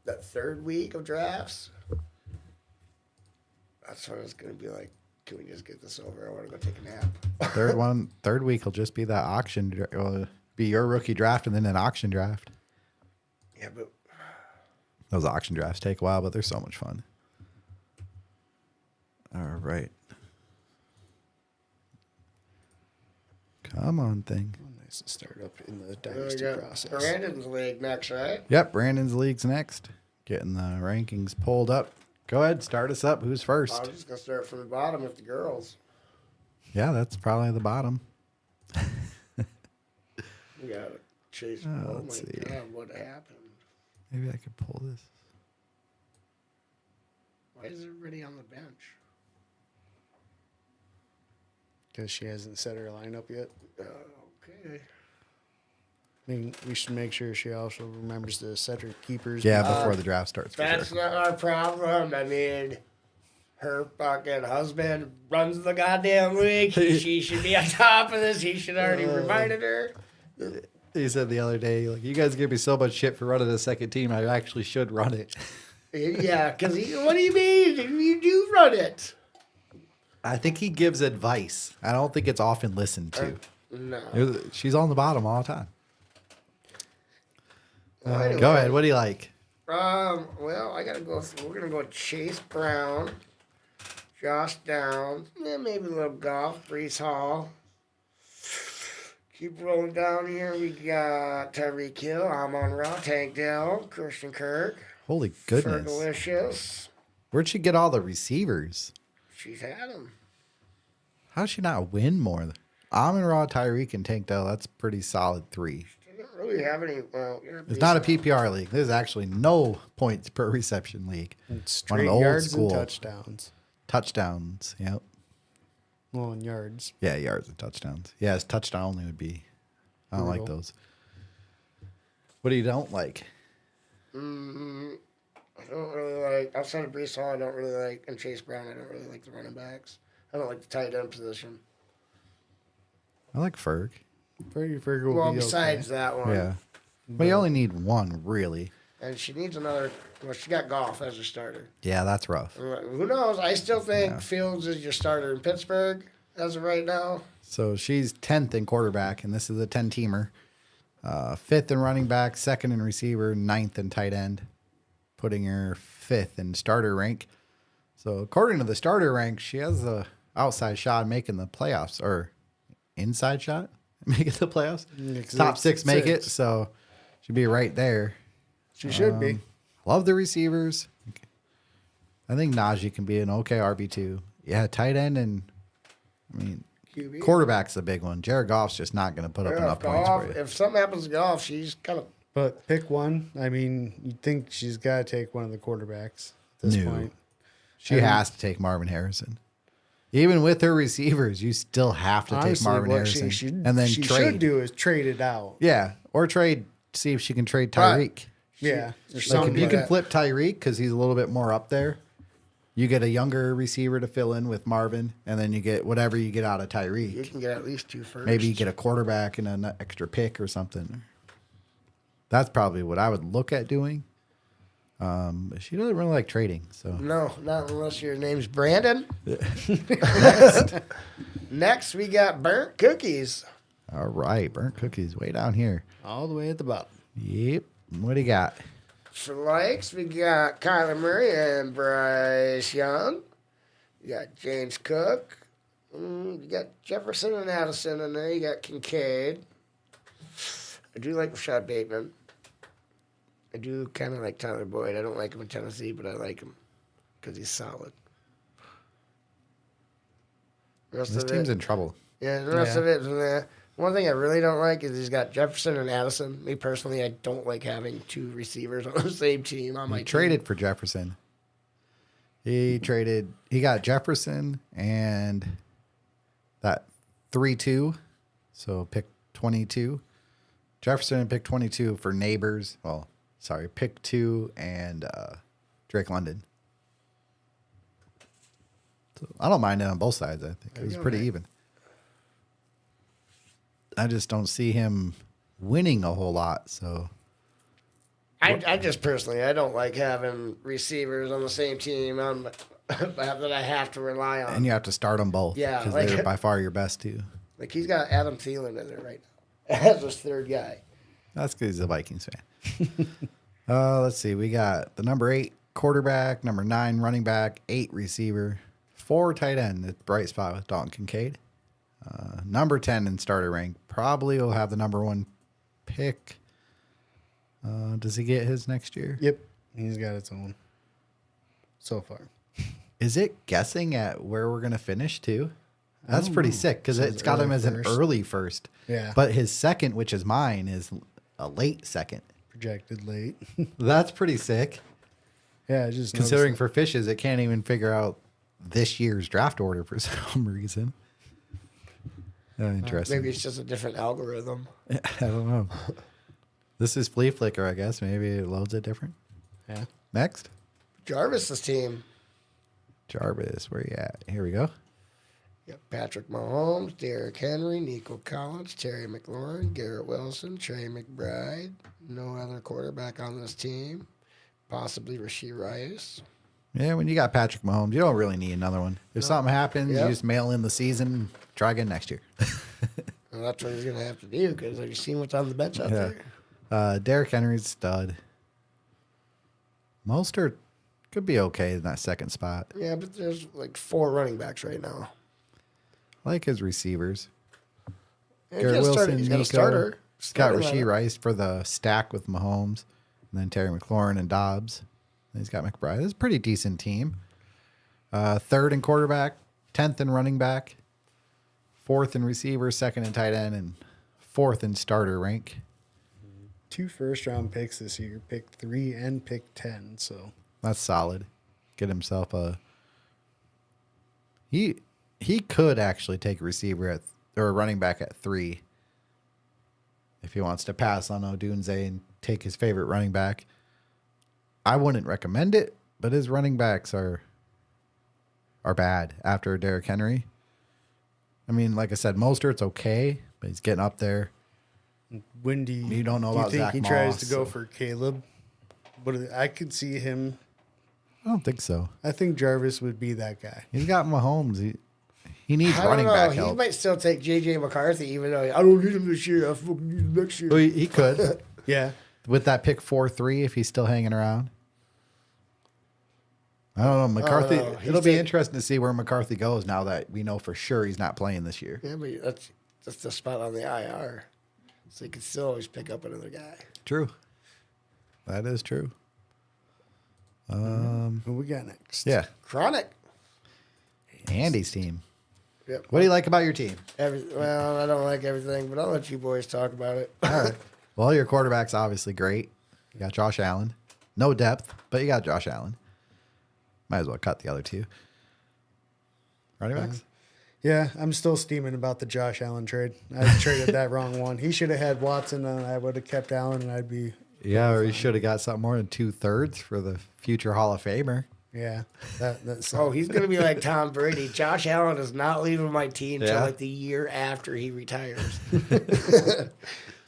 the 3rd week of drafts, that's what it's going to be like. Can we just get this over? I want to go take a nap. Third week will just be that auction. Will be your rookie draft and then an auction draft. Yeah, but Those auction drafts take a while, but they're so much fun. All right. Come on, thing. Nice to start up in the we dynasty got process. Brandon's league next, right? Yep, Brandon's league's next. Getting the rankings pulled up. Go ahead, start us up. Who's first? I'm just going to start from the bottom with the girls. Yeah, that's probably the bottom. We got to chase. Oh, Oh, let's my see. God, what happened? Maybe I could pull this. Why is everybody on the bench? Because she hasn't set her lineup yet. Okay. I mean, we should make sure she also remembers to set her keepers. Yeah, before the draft starts. For That's sure. not our problem. I mean, her fucking husband runs the goddamn league. She should be on top of this. He should already reminded her. He said the other day, like, you guys give me so much shit for running the second team. I actually should run it. Yeah, because what do you mean? You do run it. I think he gives advice. I don't think it's often listened to. No. She's on the bottom all the time. Anyway, Go ahead. What do you like? Well, I gotta go. We're gonna go Chase Brown, Josh Downs, maybe a little golf. Brees Hall. Keep rolling down here. We got Tyreek Hill, Amon Ra, Tank Dell, Christian Kirk, Holy goodness. Fergalicious. Where'd she get all the receivers? She's had them. How'd she not win more? Amon Ra, Tyreek, and Tank Dell. That's pretty solid 3. Didn't really have any. Well, It's not a PPR league. There's actually no points per reception league. It's One of straight the old yards school. and touchdowns. Touchdowns. Yep. Well, in yards. Yeah, yards and touchdowns. Yeah, it's touchdown only would be. I don't like Brutal. those. What do you don't like? I don't really like, outside of Brees Hall, I don't really like, and Chase Brown, I don't really like the running backs. I don't like the tight end position. I like Ferg. Fergie will Well, be besides that one. Yeah. But you only need one, really. And she needs another, well, she got Goff as her starter. Yeah, that's rough. Who knows? I still think Fields is your starter in Pittsburgh as of right now. So she's 10th in quarterback, and this is a 10-teamer. 5th in running back, 2nd in receiver, 9th in tight end, putting her 5th in starter rank. So according to the starter rank, she has a outside shot of making the playoffs, or inside shot making the playoffs. Yeah, 'cause Top it's 6 make it, six. so she'd be right there. She should be. Love the receivers. I think Najee can be an okay RB2. Yeah, tight end and, I mean, QB. quarterback's the big one. Jared Goff's just not going to put up Yeah, enough points for you. if something happens to Goff, she's kind of. But pick one. I mean, you'd think she's got to take one of the quarterbacks at this No. point. She has to take Marvin Harrison. Even with her receivers, you still have to take Honestly, Marvin what Harrison she should, and then she trade. should do is trade it out. Yeah, or trade. See if she can trade Right. Tyreek. Yeah. Or Like something if you can that. flip Tyreek because he's a little bit more up there, you get a younger receiver to fill in with Marvin, and then you get whatever you get out of You Tyreek. can get at least 2 firsts. Maybe you get a quarterback and an extra pick or something. That's probably what I would look at doing. But she doesn't really like trading, so No, not unless your name's Brandon. Next, we got Burnt Cookies. all right. Burnt cookies way down here. All the way at the bottom. Yep. What do you got? For likes, we got Kyler Murray and Bryce Young. You got James Cook. You got Jefferson and Addison in there. You got Kincaid. I do like Rashad Bateman. I do kind of like Tyler Boyd. I don't like him in Tennessee, but I like him because he's solid. The rest This of team's it, in trouble. yeah, the rest Yeah. of it. One thing I really don't like is he's got Jefferson and Addison. Me personally, I don't like having 2 receivers on the same team on my He team. traded for Jefferson. He got Jefferson and that 3-2. So pick 22. Jefferson and pick 22 for Neighbors. Well, sorry, pick 2 and Drake London. So I don't mind it on both sides. I think it was pretty even. I just don't see him winning a whole lot. So I just personally, I don't like having receivers on the same team that I have to rely on. and you have to start them both. Yeah, because like- they're by far your best two. Like he's got Adam Thielen in there right now as his 3rd guy. That's because he's a Vikings fan. Let's see. We got the number 8 quarterback, number 9 running back, 8 receiver, 4 tight end. The bright spot with Dalton Kincaid. Number 10 in starter rank. Probably will have the number 1 pick. Does he get his next year? Yep. He's got its own so far. Is it guessing at where we're going to finish too? That's pretty sick because it's got him early as an first. early first. Yeah. But his second, which is mine, is a late second. Projected late. That's pretty sick. Yeah, I just Considering noticed for fishes, it can't even figure out this year's draft order for some reason. Interesting. Maybe it's just a different algorithm. I don't know. This is Flea Flicker, I guess. Maybe it loads it different. that. Yeah. Next. Jarvis's team. Jarvis, where you at? Here we go. Yep. Patrick Mahomes, Derrick Henry, Nico Collins, Terry McLaurin, Garrett Wilson, Trey McBride. No other quarterback on this team. Possibly Rashee Rice. Yeah, when you got Patrick Mahomes, you don't really need another one. If something happens, Yep. you just mail in the season, try again next year. And that's what he's going to have to do because have you seen what's on the bench out there? Derrick Henry's stud. Mostert could be okay in that second spot. Yeah, but there's like 4 running backs right now. I like his receivers. And Garrett Wilson, he's got a Nico. starter. He's got Starting Rashee lineup. Rice for the stack with Mahomes, and then Terry McLaurin and Dobbs. And he's got McBride. It's a pretty decent team. 3rd in quarterback, 10th in running back, 4th in receiver, 2nd in tight end, and 4th in starter rank. 2 first-round picks this year, pick 3 and pick 10. So That's solid. Get himself a. He could actually take a receiver at or a running back at 3 if he wants to pass on Odunze and take his favorite running back. I wouldn't recommend it, but his running backs are bad after Derrick Henry. I mean, like I said, Mostert's okay, but he's getting up there. when do you don't know do about think Zach he tries Moss, to go so- for Caleb? But I could see him. I don't think so. I think Jarvis would be that guy. He's got Mahomes. He needs I don't running know. back He help. might still take J.J. McCarthy, even though I don't need him this year. I fucking need him next year. Well, he could. Yeah. With that pick 4-3, if he's still hanging around. I don't know. McCarthy. know. He's It'll be the- interesting to see where McCarthy goes now that we know for sure he's not playing this year. Yeah, but that's the spot on the IR. So you can still always pick up another guy. True. That is true. Who we got next? Yeah. Chronic. Andy's team. Yep. What do you like about your team? Well, I don't like everything, but I'll let you boys talk about it. All right. Well, your quarterback's obviously great. You got Josh Allen. No depth, but you got Josh Allen. Might as well cut the other 2. Running backs? Yeah, I'm still steaming about the Josh Allen trade. I traded that wrong one. He should have had Watson, and I would have kept Allen, and I'd be Yeah, or you should have got something more than 2/3 for the future Hall of Famer. yeah. That's Oh, he's going to be like Tom Brady. Josh Allen is not leaving my team until Yeah. like the year after he retires.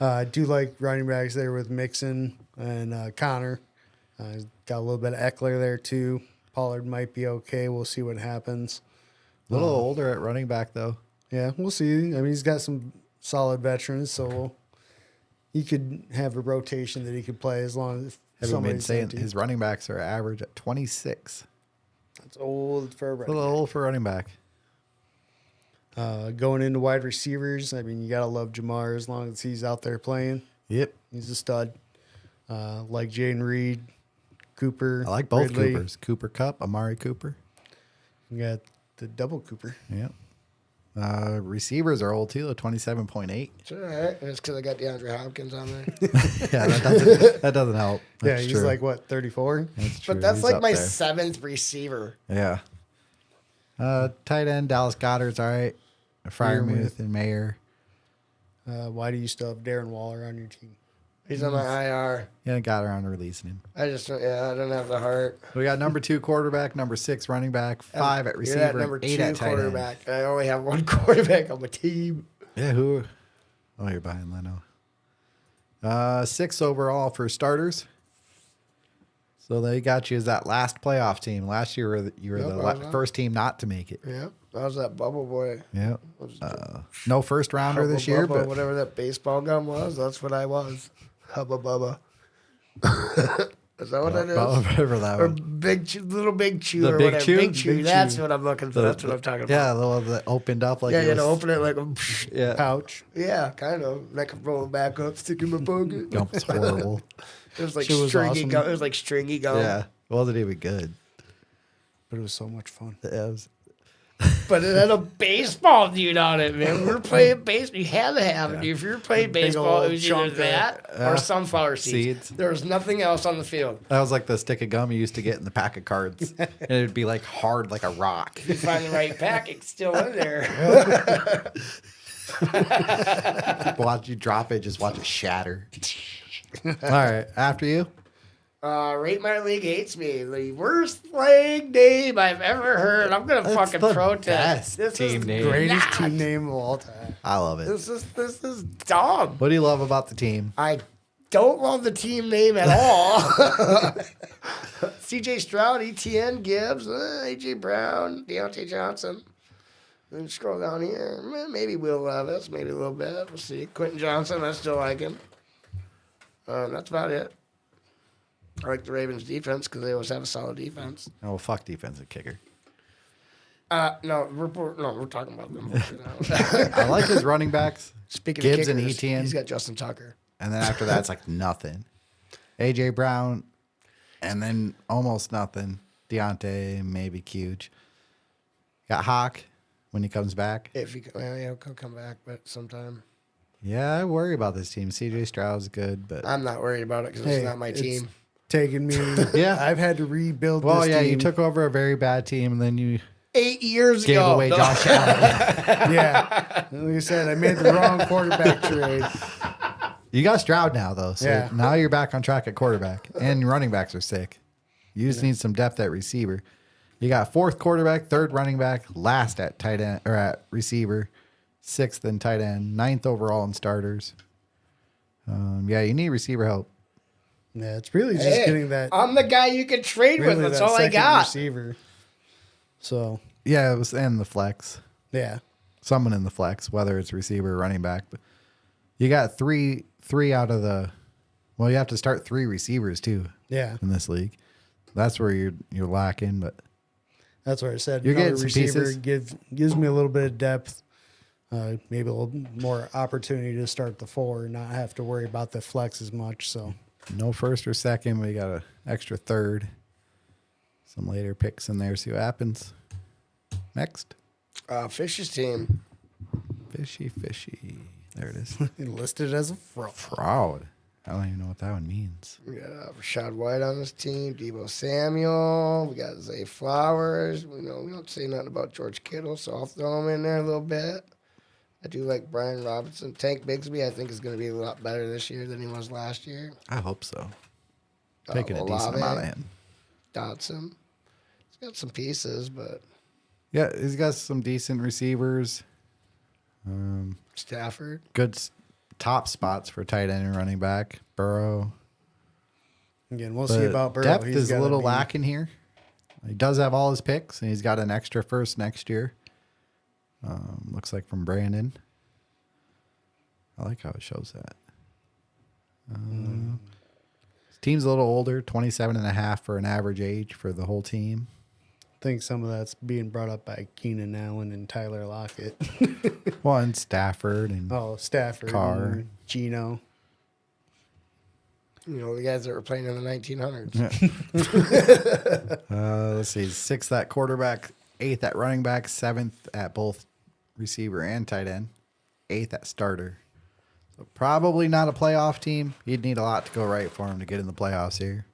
I do like running backs there with Mixon and Connor. Got a little bit of Eckler there too. Pollard might be okay. We'll see what happens. A little older at running back, though. Yeah, we'll see. I mean, he's got some solid veterans, so he could have a rotation that he could play as long as Have you been somebody's saying empty. his running backs are average at 26? That's old for a A running little old for running back. Going into wide receivers, I mean, you gotta love Jamar as long as he's out there playing. Yep. He's a stud. Like Jaden Reed, Cooper. I like both Ridley. Coopers. Cooper Cup, Amari Cooper. You got the double Cooper. Yep. Receivers are old too, 27.8. It's all right. It's because I got DeAndre Hopkins on there. Yeah, that doesn't help. Yeah, That's he's true. like what 34. That's true. But that's He's like up my there. 7th receiver. Yeah. Tight end, Dallas Goddard's all right. Fryermuth and Mayer. Why do you still have Darren Waller on your team? He's on my IR. Yeah, got around to releasing him. I don't have the heart. We got number 2 quarterback, number 6 running back, 5 at You're receiver, that number 8 2 at tight end. quarterback. I only have 1 quarterback on my team. Yeah, who? Oh, you're behind Leno. 6 overall for starters. So they got you as that last playoff team. Last year, you were Yep, the I was on. first team not to make it. Yep. I was that bubble boy. Yep. No first rounder this Hubba year, Bubba, but whatever that baseball gum was, that's what I was. Hubba Bubba. Is that what that is? whatever that Or was. Little Big Chew The or Big whatever. Chew? Big Chew. Big That's Chew. what I'm looking for. That's what I'm talking about. Yeah, the one that opened up like Yeah, it you know, was- open it like a Yeah. Pouch. yeah, kind of. Like roll it back up, stick in my pocket. Gump's horrible. It was like Shit was stringy awesome. gum. It was like stringy gum. Yeah. It wasn't even good. But it was so much fun. It was, But it had a baseball dude on it, man. We were playing baseball. You had to have it. If you were playing Big baseball, it old was either chunk of- that or sunflower seeds. seeds. There was nothing else on the field. that was like the stick of gum you used to get in the pack of cards. And it'd be like hard like a rock. You find the right pack, it's still in there. Watch you drop it, just watch it shatter. All right. After you. Rate My League hates me. The worst playing name I've ever heard. I'm gonna That's fucking the protest. best team name. Greatest not. team name of all time. I love it. This is dumb. What do you love about the team? I don't love the team name at all. CJ Stroud, ETN, Gibbs, AJ Brown, Deontay Johnson. Then scroll down here. Maybe Will Levis, maybe a little bit. We'll see. Quentin Johnson, I still like him. That's about it. I like the Ravens' defense because they always have a solid defense. Oh, fuck defensive kicker. No, we're talking about them. I like his running backs. Speaking Gibbs of and kickers, ETN. he's got Justin Tucker. And then after that, it's like nothing. AJ Brown, and then almost nothing. Deontay, maybe Huge. Got Hawk when he comes back. If he, he'll come back, but sometime. Yeah, I worry about this team. CJ Stroud's good, but I'm not worried about it because Hey, it's not my it's team. Taking me. Yeah. I've had to rebuild. well, this yeah, team. you took over a very bad team, and then you 8 years gave ago. away No. Josh Allen. Yeah, like I said, I made the wrong quarterback trade. You got Stroud now, though, so Yeah. now you're back on track at quarterback, and running backs are sick. You just need some depth at receiver. You got fourth quarterback, third running back, last at tight end or at receiver, sixth in tight end, ninth overall in starters. Yeah, you need receiver help. Yeah, it's really just Hey, getting that. I'm the guy you can trade Really, with. That's that all I second got. receiver. So Yeah, it was and the flex. yeah, Someone in the flex, whether it's receiver or running back. But you got three out of the. Well, you have to start 3 receivers too yeah, in this league. That's where you're lacking, but that's what I said. You're Another getting some receiver pieces. gives me a little bit of depth. Maybe a little more opportunity to start the 4 and not have to worry about the flex as much. So no first or second. We got an extra third. Some later picks in there. See what happens. Next, Fish's team. fishy. There it is. enlisted as a fraud. Fraud. I don't even know what that one means. We got Rashad White on this team. Debo Samuel. We got Zay Flowers. We don't say nothing about George Kittle, so I'll throw him in there a little bit. I do like Brian Robinson. Tank Bigsby, I think, is going to be a lot better this year than he was last year. I hope so. Taking a decent Olave, amount of him. Dotson. He's got some pieces, but Yeah, he's got some decent receivers. Stafford. Good top spots for tight end and running back. Burrow. Again, we'll But see about Burrow. depth He's is a gotta little be- lacking here. He does have all his picks, and he's got an extra first next year. Looks like from Brandon. I like how it shows that. His team's a little older, 27.5 for an average age for the whole team. I think some of that's being brought up by Keenan Allen and Tyler Lockett. Well, and Stafford and Stafford, Carr. and Gino. The guys that were playing in the 1900s. let's see, 6th at quarterback, 8th at running back, 7th at both receiver and tight end, 8th at starter. So probably not a playoff team. You'd need a lot to go right for him to get in the playoffs here.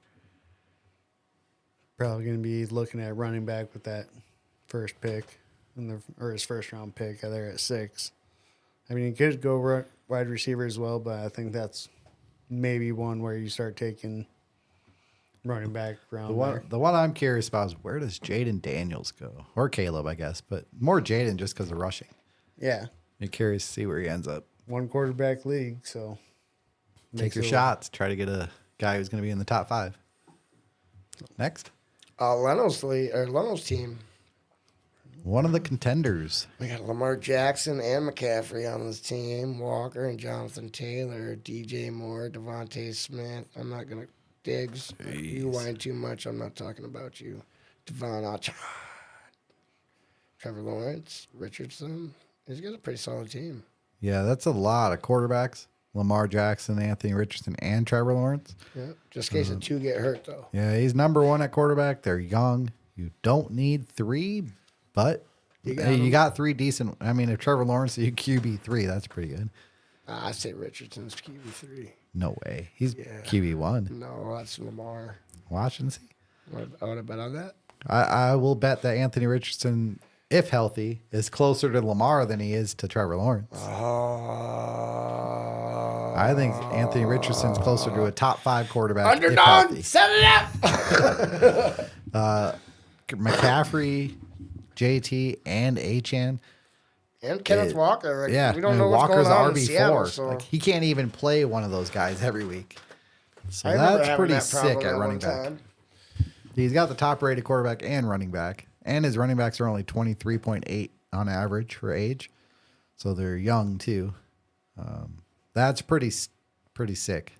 Probably going to be looking at running back with that first pick or his first round pick there at 6. I mean, he could go wide receiver as well, but I think that's maybe one where you start taking running back round there. The one I'm curious about is where does Jaden Daniels go? Or Caleb, I guess, but more Jaden just because of rushing. Yeah, You're curious to see where he ends up. 1 quarterback league, so Take makes your it a- shots. Try to get a guy who's going to be in the top 5. Next, Leno's team. one of the contenders. We got Lamar Jackson and McCaffrey on this team. Walker and Jonathan Taylor, DJ Moore, Devontae Smith. I'm not gonna Diggs. You whine too much. I'm not talking about you. Devon Achane, Trevor Lawrence, Richardson. He's got a pretty solid team. Yeah, that's a lot of quarterbacks. Lamar Jackson, Anthony Richardson, and Trevor Lawrence. Yeah. Just in case the 2 get hurt though. Yeah, he's number 1 at quarterback. They're young. You don't need 3, but you got 3 decent. I mean, if Trevor Lawrence is QB3, that's pretty good. I say Richardson's QB3. No way. He's QB1. No, that's Lamar. Watch and see. I would have bet on that. I will bet that Anthony Richardson, if healthy, is closer to Lamar than he is to Trevor Lawrence. I think Anthony Richardson's closer to a top 5 quarterback. if Underdog, healthy. set it up. McCaffrey, JT, and Achan. And Kenneth Walker. Like, Yeah, we don't I mean, know what's Walker's going on in RB4. Seattle. So Like, he can't even play one of those guys every week. So I remember that's having pretty that problem sick at one running back. time. He's got the top rated quarterback and running back. And his running backs are only 23.8 on average for age. So they're young too. That's pretty sick.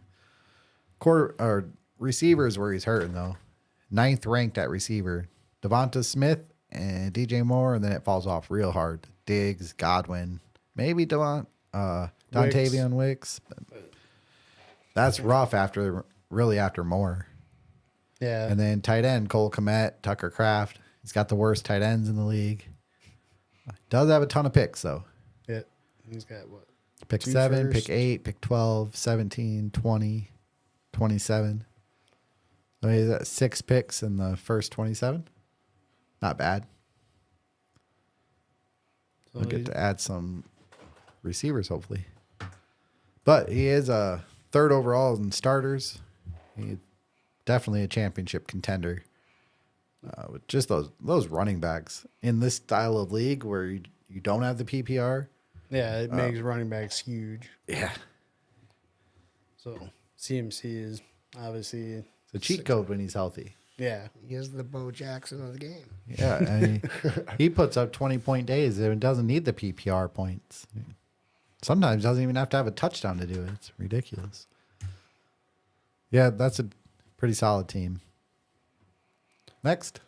Receivers where he's hurting though. 9th ranked at receiver. Devonta Smith and DJ Moore, and then it falls off real hard. Diggs, Godwin, maybe Dontavian Wicks. That's rough after Moore. Yeah. And then tight end, Cole Kmet, Tucker Kraft. He's got the worst tight ends in the league. Does have a ton of picks, though. Yeah. He's got what? Pick 2 7, first. pick 8, pick 12, 17, 20, 27. So he's got 6 picks in the first 27. Not bad. So I'll get he's- to add some receivers, hopefully. But he is a 3rd overall in starters. He's definitely a championship contender. With just those running backs in this style of league where you don't have the PPR. Yeah, it makes running backs huge. Yeah. So CMC is obviously, It's a cheat code when he's healthy. yeah. He is the Bo Jackson of the game. Yeah. I mean, he puts up 20-point days and doesn't need the PPR points. Sometimes doesn't even have to have a touchdown to do it. It's ridiculous. Yeah, that's a pretty solid team. Next.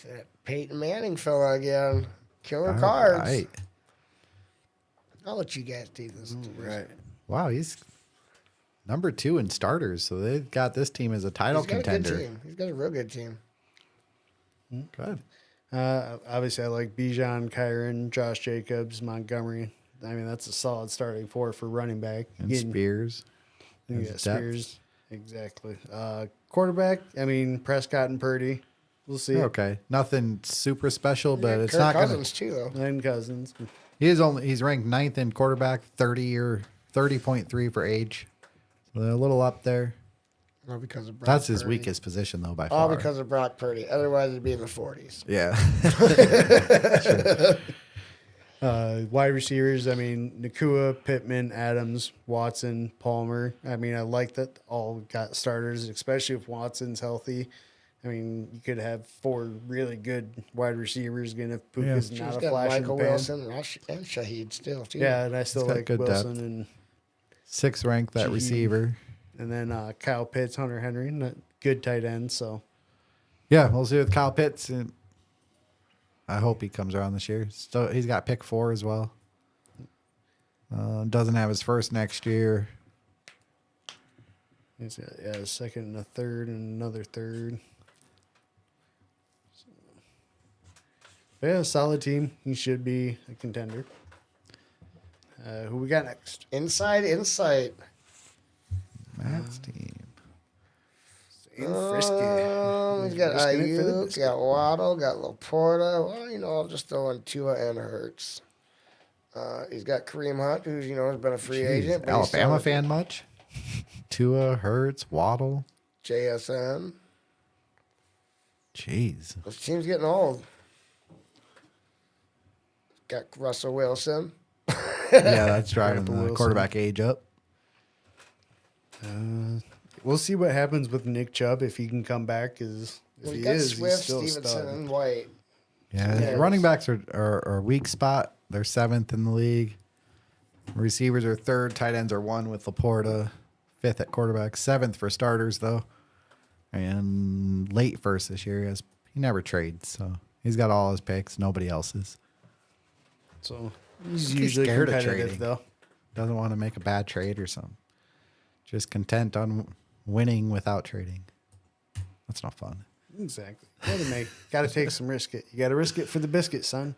That Peyton Manning fella again. Killer All cards. right. I'll let you guys do this. Right. Wow, he's number 2 in starters. So they've got this team as a title He's got a contender. good team. He's got a real good team. Good. Obviously, I like Bijan, Kyron, Josh Jacobs, Montgomery. I mean, that's a solid starting 4 for running back. And Getting- Spears. You His got depth. Spears. Exactly. Quarterback, I mean, Prescott and Purdy. We'll see. Okay. Nothing super special, but Yeah, it's Kirk not going Cousins to. too, though. And Cousins. He's ranked 9th in quarterback, 30.3 for age. So they're a little up there. All because of Brock That's his Purdy. weakest position though by All far. because of Brock Purdy. Otherwise, it'd be in the 40s. Yeah. Wide receivers, I mean, Nakua, Pittman, Adams, Watson, Palmer. I mean, I like that all got starters, especially if Watson's healthy. I mean, you could have 4 really good wide receivers. Again, if Puka's She's not a got flash in Michael the pan. Wilson, Rush, and Shaheed still, too. Yeah, and I still He's got like good Wilson. depth. And 6th ranked that Gee. receiver. And then Kyle Pitts, Hunter Henry, good tight end. So Yeah, we'll see with Kyle Pitts. And I hope he comes around this year. So he's got pick 4 as well. Doesn't have his first next year. he's got a second and a third and another third. So, yeah, solid team. He should be a contender. Who we got next? Inside insight. Matt's team. In Frisky. He's got Risking it for the Ayuk, biscuit. got Waddle, got Laporta. Well, I'll just throw in Tua and Hurts. He's got Kareem Hunt, who's, has been a free Jeez, agent. but he's still Alabama with fan much? Tua, Hurts, Waddle. JSN. Jeez. This team's getting old. Got Russell Wilson. Yeah, that's driving Grandpa the Wilson. quarterback age up. We'll see what happens with Nick Chubb if he can come back. If We he got is, Swift, he's still a Stevenson, stud. and White. Yeah, Yeah. running backs are weak spot. They're 7th in the league. Receivers are 3rd. Tight ends are 1 with Laporta. 5th at quarterback. 7th for starters though, and late first this year. He never trades, so he's got all his picks. Nobody else's. So he's He's usually scared of competitive, trading. though. Doesn't want to make a bad trade or something. Just content on winning without trading. That's not fun. Exactly. Got to take some risk it. You got to risk it for the biscuit, son.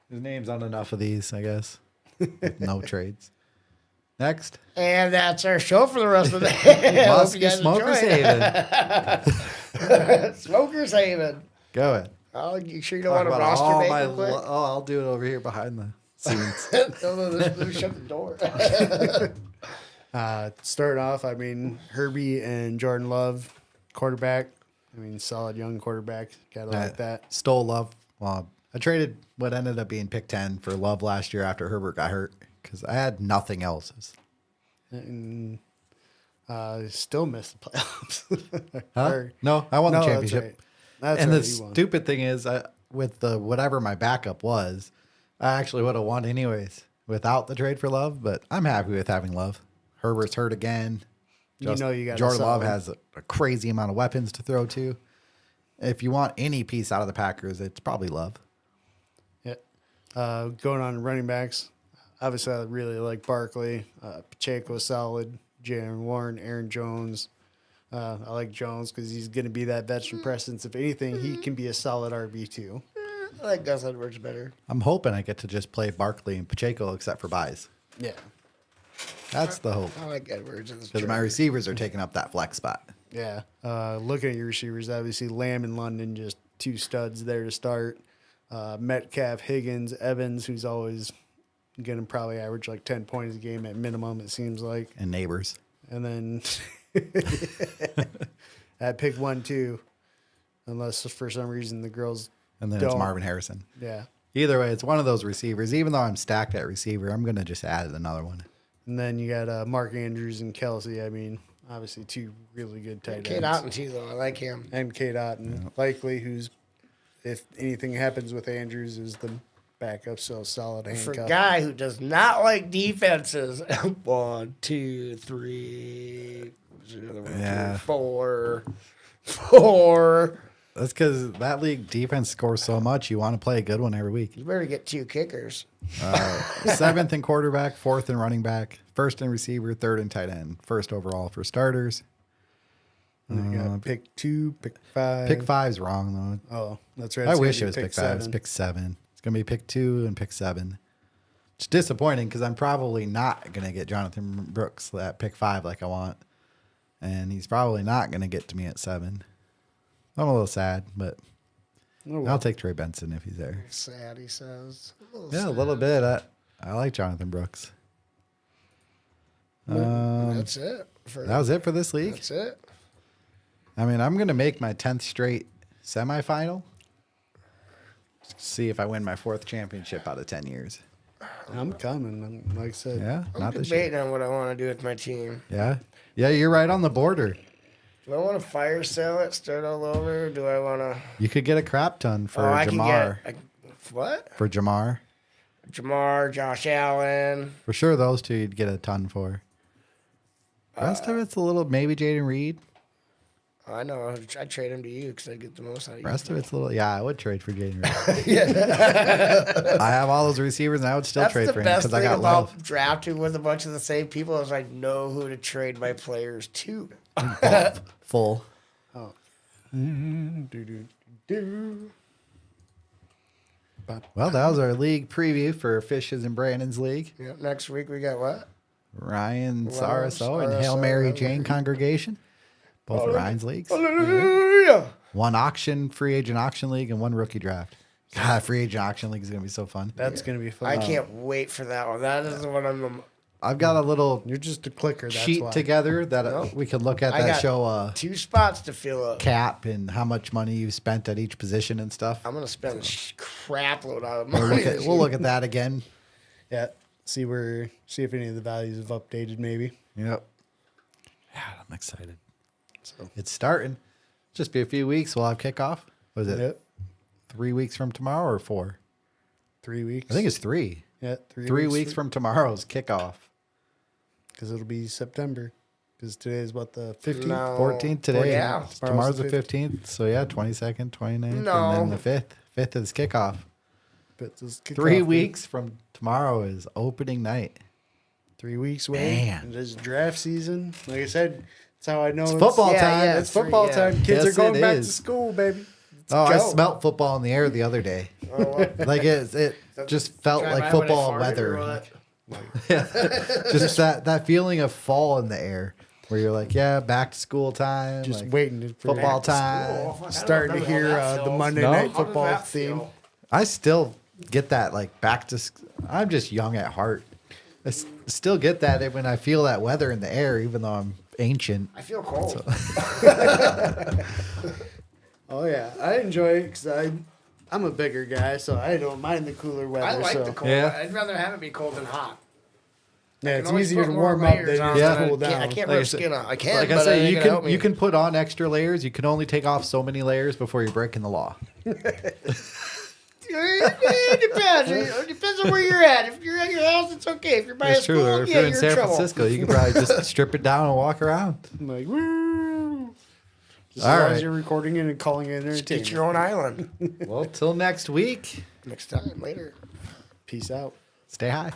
His name's on enough of these, I guess. With no trades. Next. And that's our show for the rest of the day. I hope you Muskie guys Smokers enjoyed it. Haven. Smokers Haven. Go ahead. Oh, you sure you don't Talk want to about roster all make my real quick? I'll do it over here behind scenes. No, let's shut the door. Starting off, I mean, Herbie and Jordan Love, quarterback. I mean, solid young quarterback. Gotta like that. Stole Love. Well, I traded what ended up being pick 10 for Love last year after Herbert got hurt because I had nothing else. And still missed the playoffs. Huh? Or- No, I won the No, championship. That's right. That's And right, the you won. stupid thing is, with the whatever my backup was, I actually would have won anyways without the trade for Love. But I'm happy with having Love. Herbert's hurt again. You know you got a Jordan Love solid- has a crazy amount of weapons to throw to. If you want any piece out of the Packers, it's probably Love. Yeah. Going on running backs, obviously I really like Barkley. Pacheco solid. Jalen Warren, Aaron Jones. I like Jones because he's going to be that veteran presence. If anything, he can be a solid RB2. I like Gus Edwards better. I'm hoping I get to just play Barkley and Pacheco except for buys. Yeah. That's the hope. I like Edwards. in this Because my trade. receivers are taking up that flex spot. Yeah. Looking at your receivers, obviously Lamb and London, just two studs there to start. Metcalf, Higgins, Evans, who's always going to probably average like 10 points a game at minimum, it seems like. And neighbors. And then at pick 1, 2, unless for some reason the girls And then it's don't. Marvin Harrison. Yeah. Either way, it's one of those receivers. Even though I'm stacked at receiver, I'm going to just add another one. And then you got Mark Andrews and Kelsey. I mean, obviously two really good tight Kate ends. Otten too, though. I like him. And Kate Otten. Likely, who's, if anything happens with Andrews, is the backup, so solid For a handcuff. guy who does not like defenses, 1, 2, 3, Yeah. 4, 4. That's because that league defense scores so much. You want to play a good one every week. You better get 2 kickers. 7th in quarterback, 4th in running back, 1st in receiver, 3rd in tight end, 1st overall for starters. And then you got pick 2, pick 5. Pick 5's wrong though. Oh, that's right. I It's gonna wish be it was pick 5. It's 7. pick 7. It's gonna be pick 2 and pick 7. It's disappointing because I'm probably not gonna get Jonathan Brooks at pick 5 like I want, and he's probably not gonna get to me at 7. I'm a little sad, but Oh, well. I'll take Trey Benson if he's there. Sad, he says. Yeah, a little bit. I like Jonathan Brooks. That's it. That was it for this league. That's it. I mean, I'm gonna make my 10th straight semifinal. See if I win my 4th championship out of 10 years. I'm coming. Like I said, Yeah, I'm not this year. debating on what I want to do with my team. Yeah, you're right on the border. Do I want to fire sale it, start all over? Or do I want to? You could get a crap ton for I Jamar. can get what? For Jamar, Jamar, Josh Allen. for sure, those two you'd get a ton for. Rest of it's a little maybe Jaden Reed. I know. I'd trade him to you because I get the most out of you. Rest of it's a little. Yeah, I would trade for Jaden Reed. I have all those receivers, and I would still That's trade the for him best because I thing got about love. drafting with a bunch of the same people is I know who to trade my players to. Full. Well, that was our league preview for Fishes and Brandon's league. Yeah, next week we got what? Ryan Wow, Saraso and Hail Saraso, Mary Hail Jane Mary. congregation. Both Ryan's leagues. Hallelujah. One auction, free agent auction league, and one rookie draft. God, free agent auction league is going to be so fun. that's going to be fun. I can't wait for that one. That is the one I'm. I've got a little You're just a clicker. That's sheet why. together that No. we can look at I that got show 2 spots to fill up. cap and how much money you've spent at each position and stuff. I'm gonna spend a crap load out of We'll money. we'll look at that again. Yeah. See if any of the values have updated. Maybe. Yep. Yeah, I'm excited. So. It's starting. Just be a few weeks. We'll have kickoff. Was it Yep. 3 weeks from tomorrow or 4? 3 weeks. I think it's 3. yeah. 3 weeks from tomorrow's kickoff. because it'll be September. Because today is what, the 15th. No. 14th today. Yeah. Tomorrow's the 15th. So yeah, 22nd, 29th, No. and then the 5th. 5th is kickoff. But this 3 kickoff weeks from tomorrow is opening night. 3 weeks away. Man. And it's draft season. Like I said, that's how I know It's football Yeah, time. yeah. It's football Yeah. time. Kids Yes, are going it back is. to school, baby. Oh, I go. smelt football in the air the other day. Oh, what? Like it just felt Drive like by when I football farted or weather. what? Just that feeling of fall in the air where you're like, yeah, back to school time. Just like, waiting for football Back to time. school. I don't Starting to remember how hear that the feels. Monday No? night How does football that theme. feel? I still get that like back to. I'm just young at heart. I still get that when I feel that weather in the air, even though I'm ancient. I feel cold. Oh yeah, I enjoy it because I'm a bigger guy, so I don't mind the cooler weather. I like so. the cold. Yeah. I'd rather have it be cold than hot. Yeah, I it's can always easier put to more warm up layers than on it is than to I cool can't- down. I can't Like rip I said- skin on. I can, Like I but say, it you ain't gonna help can me. you can put on extra layers. You can only take off so many layers before you're breaking the law. It depends. It depends on where you're at. If you're at your house, it's okay. If you're by a It's true. school, Or if yeah, you're in you're San in trouble. Francisco, you can probably just strip it down and walk around. I'm like, woo. Just All as long right. as you're recording it and calling it Just get entertainment. your own island. Well, till next week. Next time, later. Peace out. Stay high.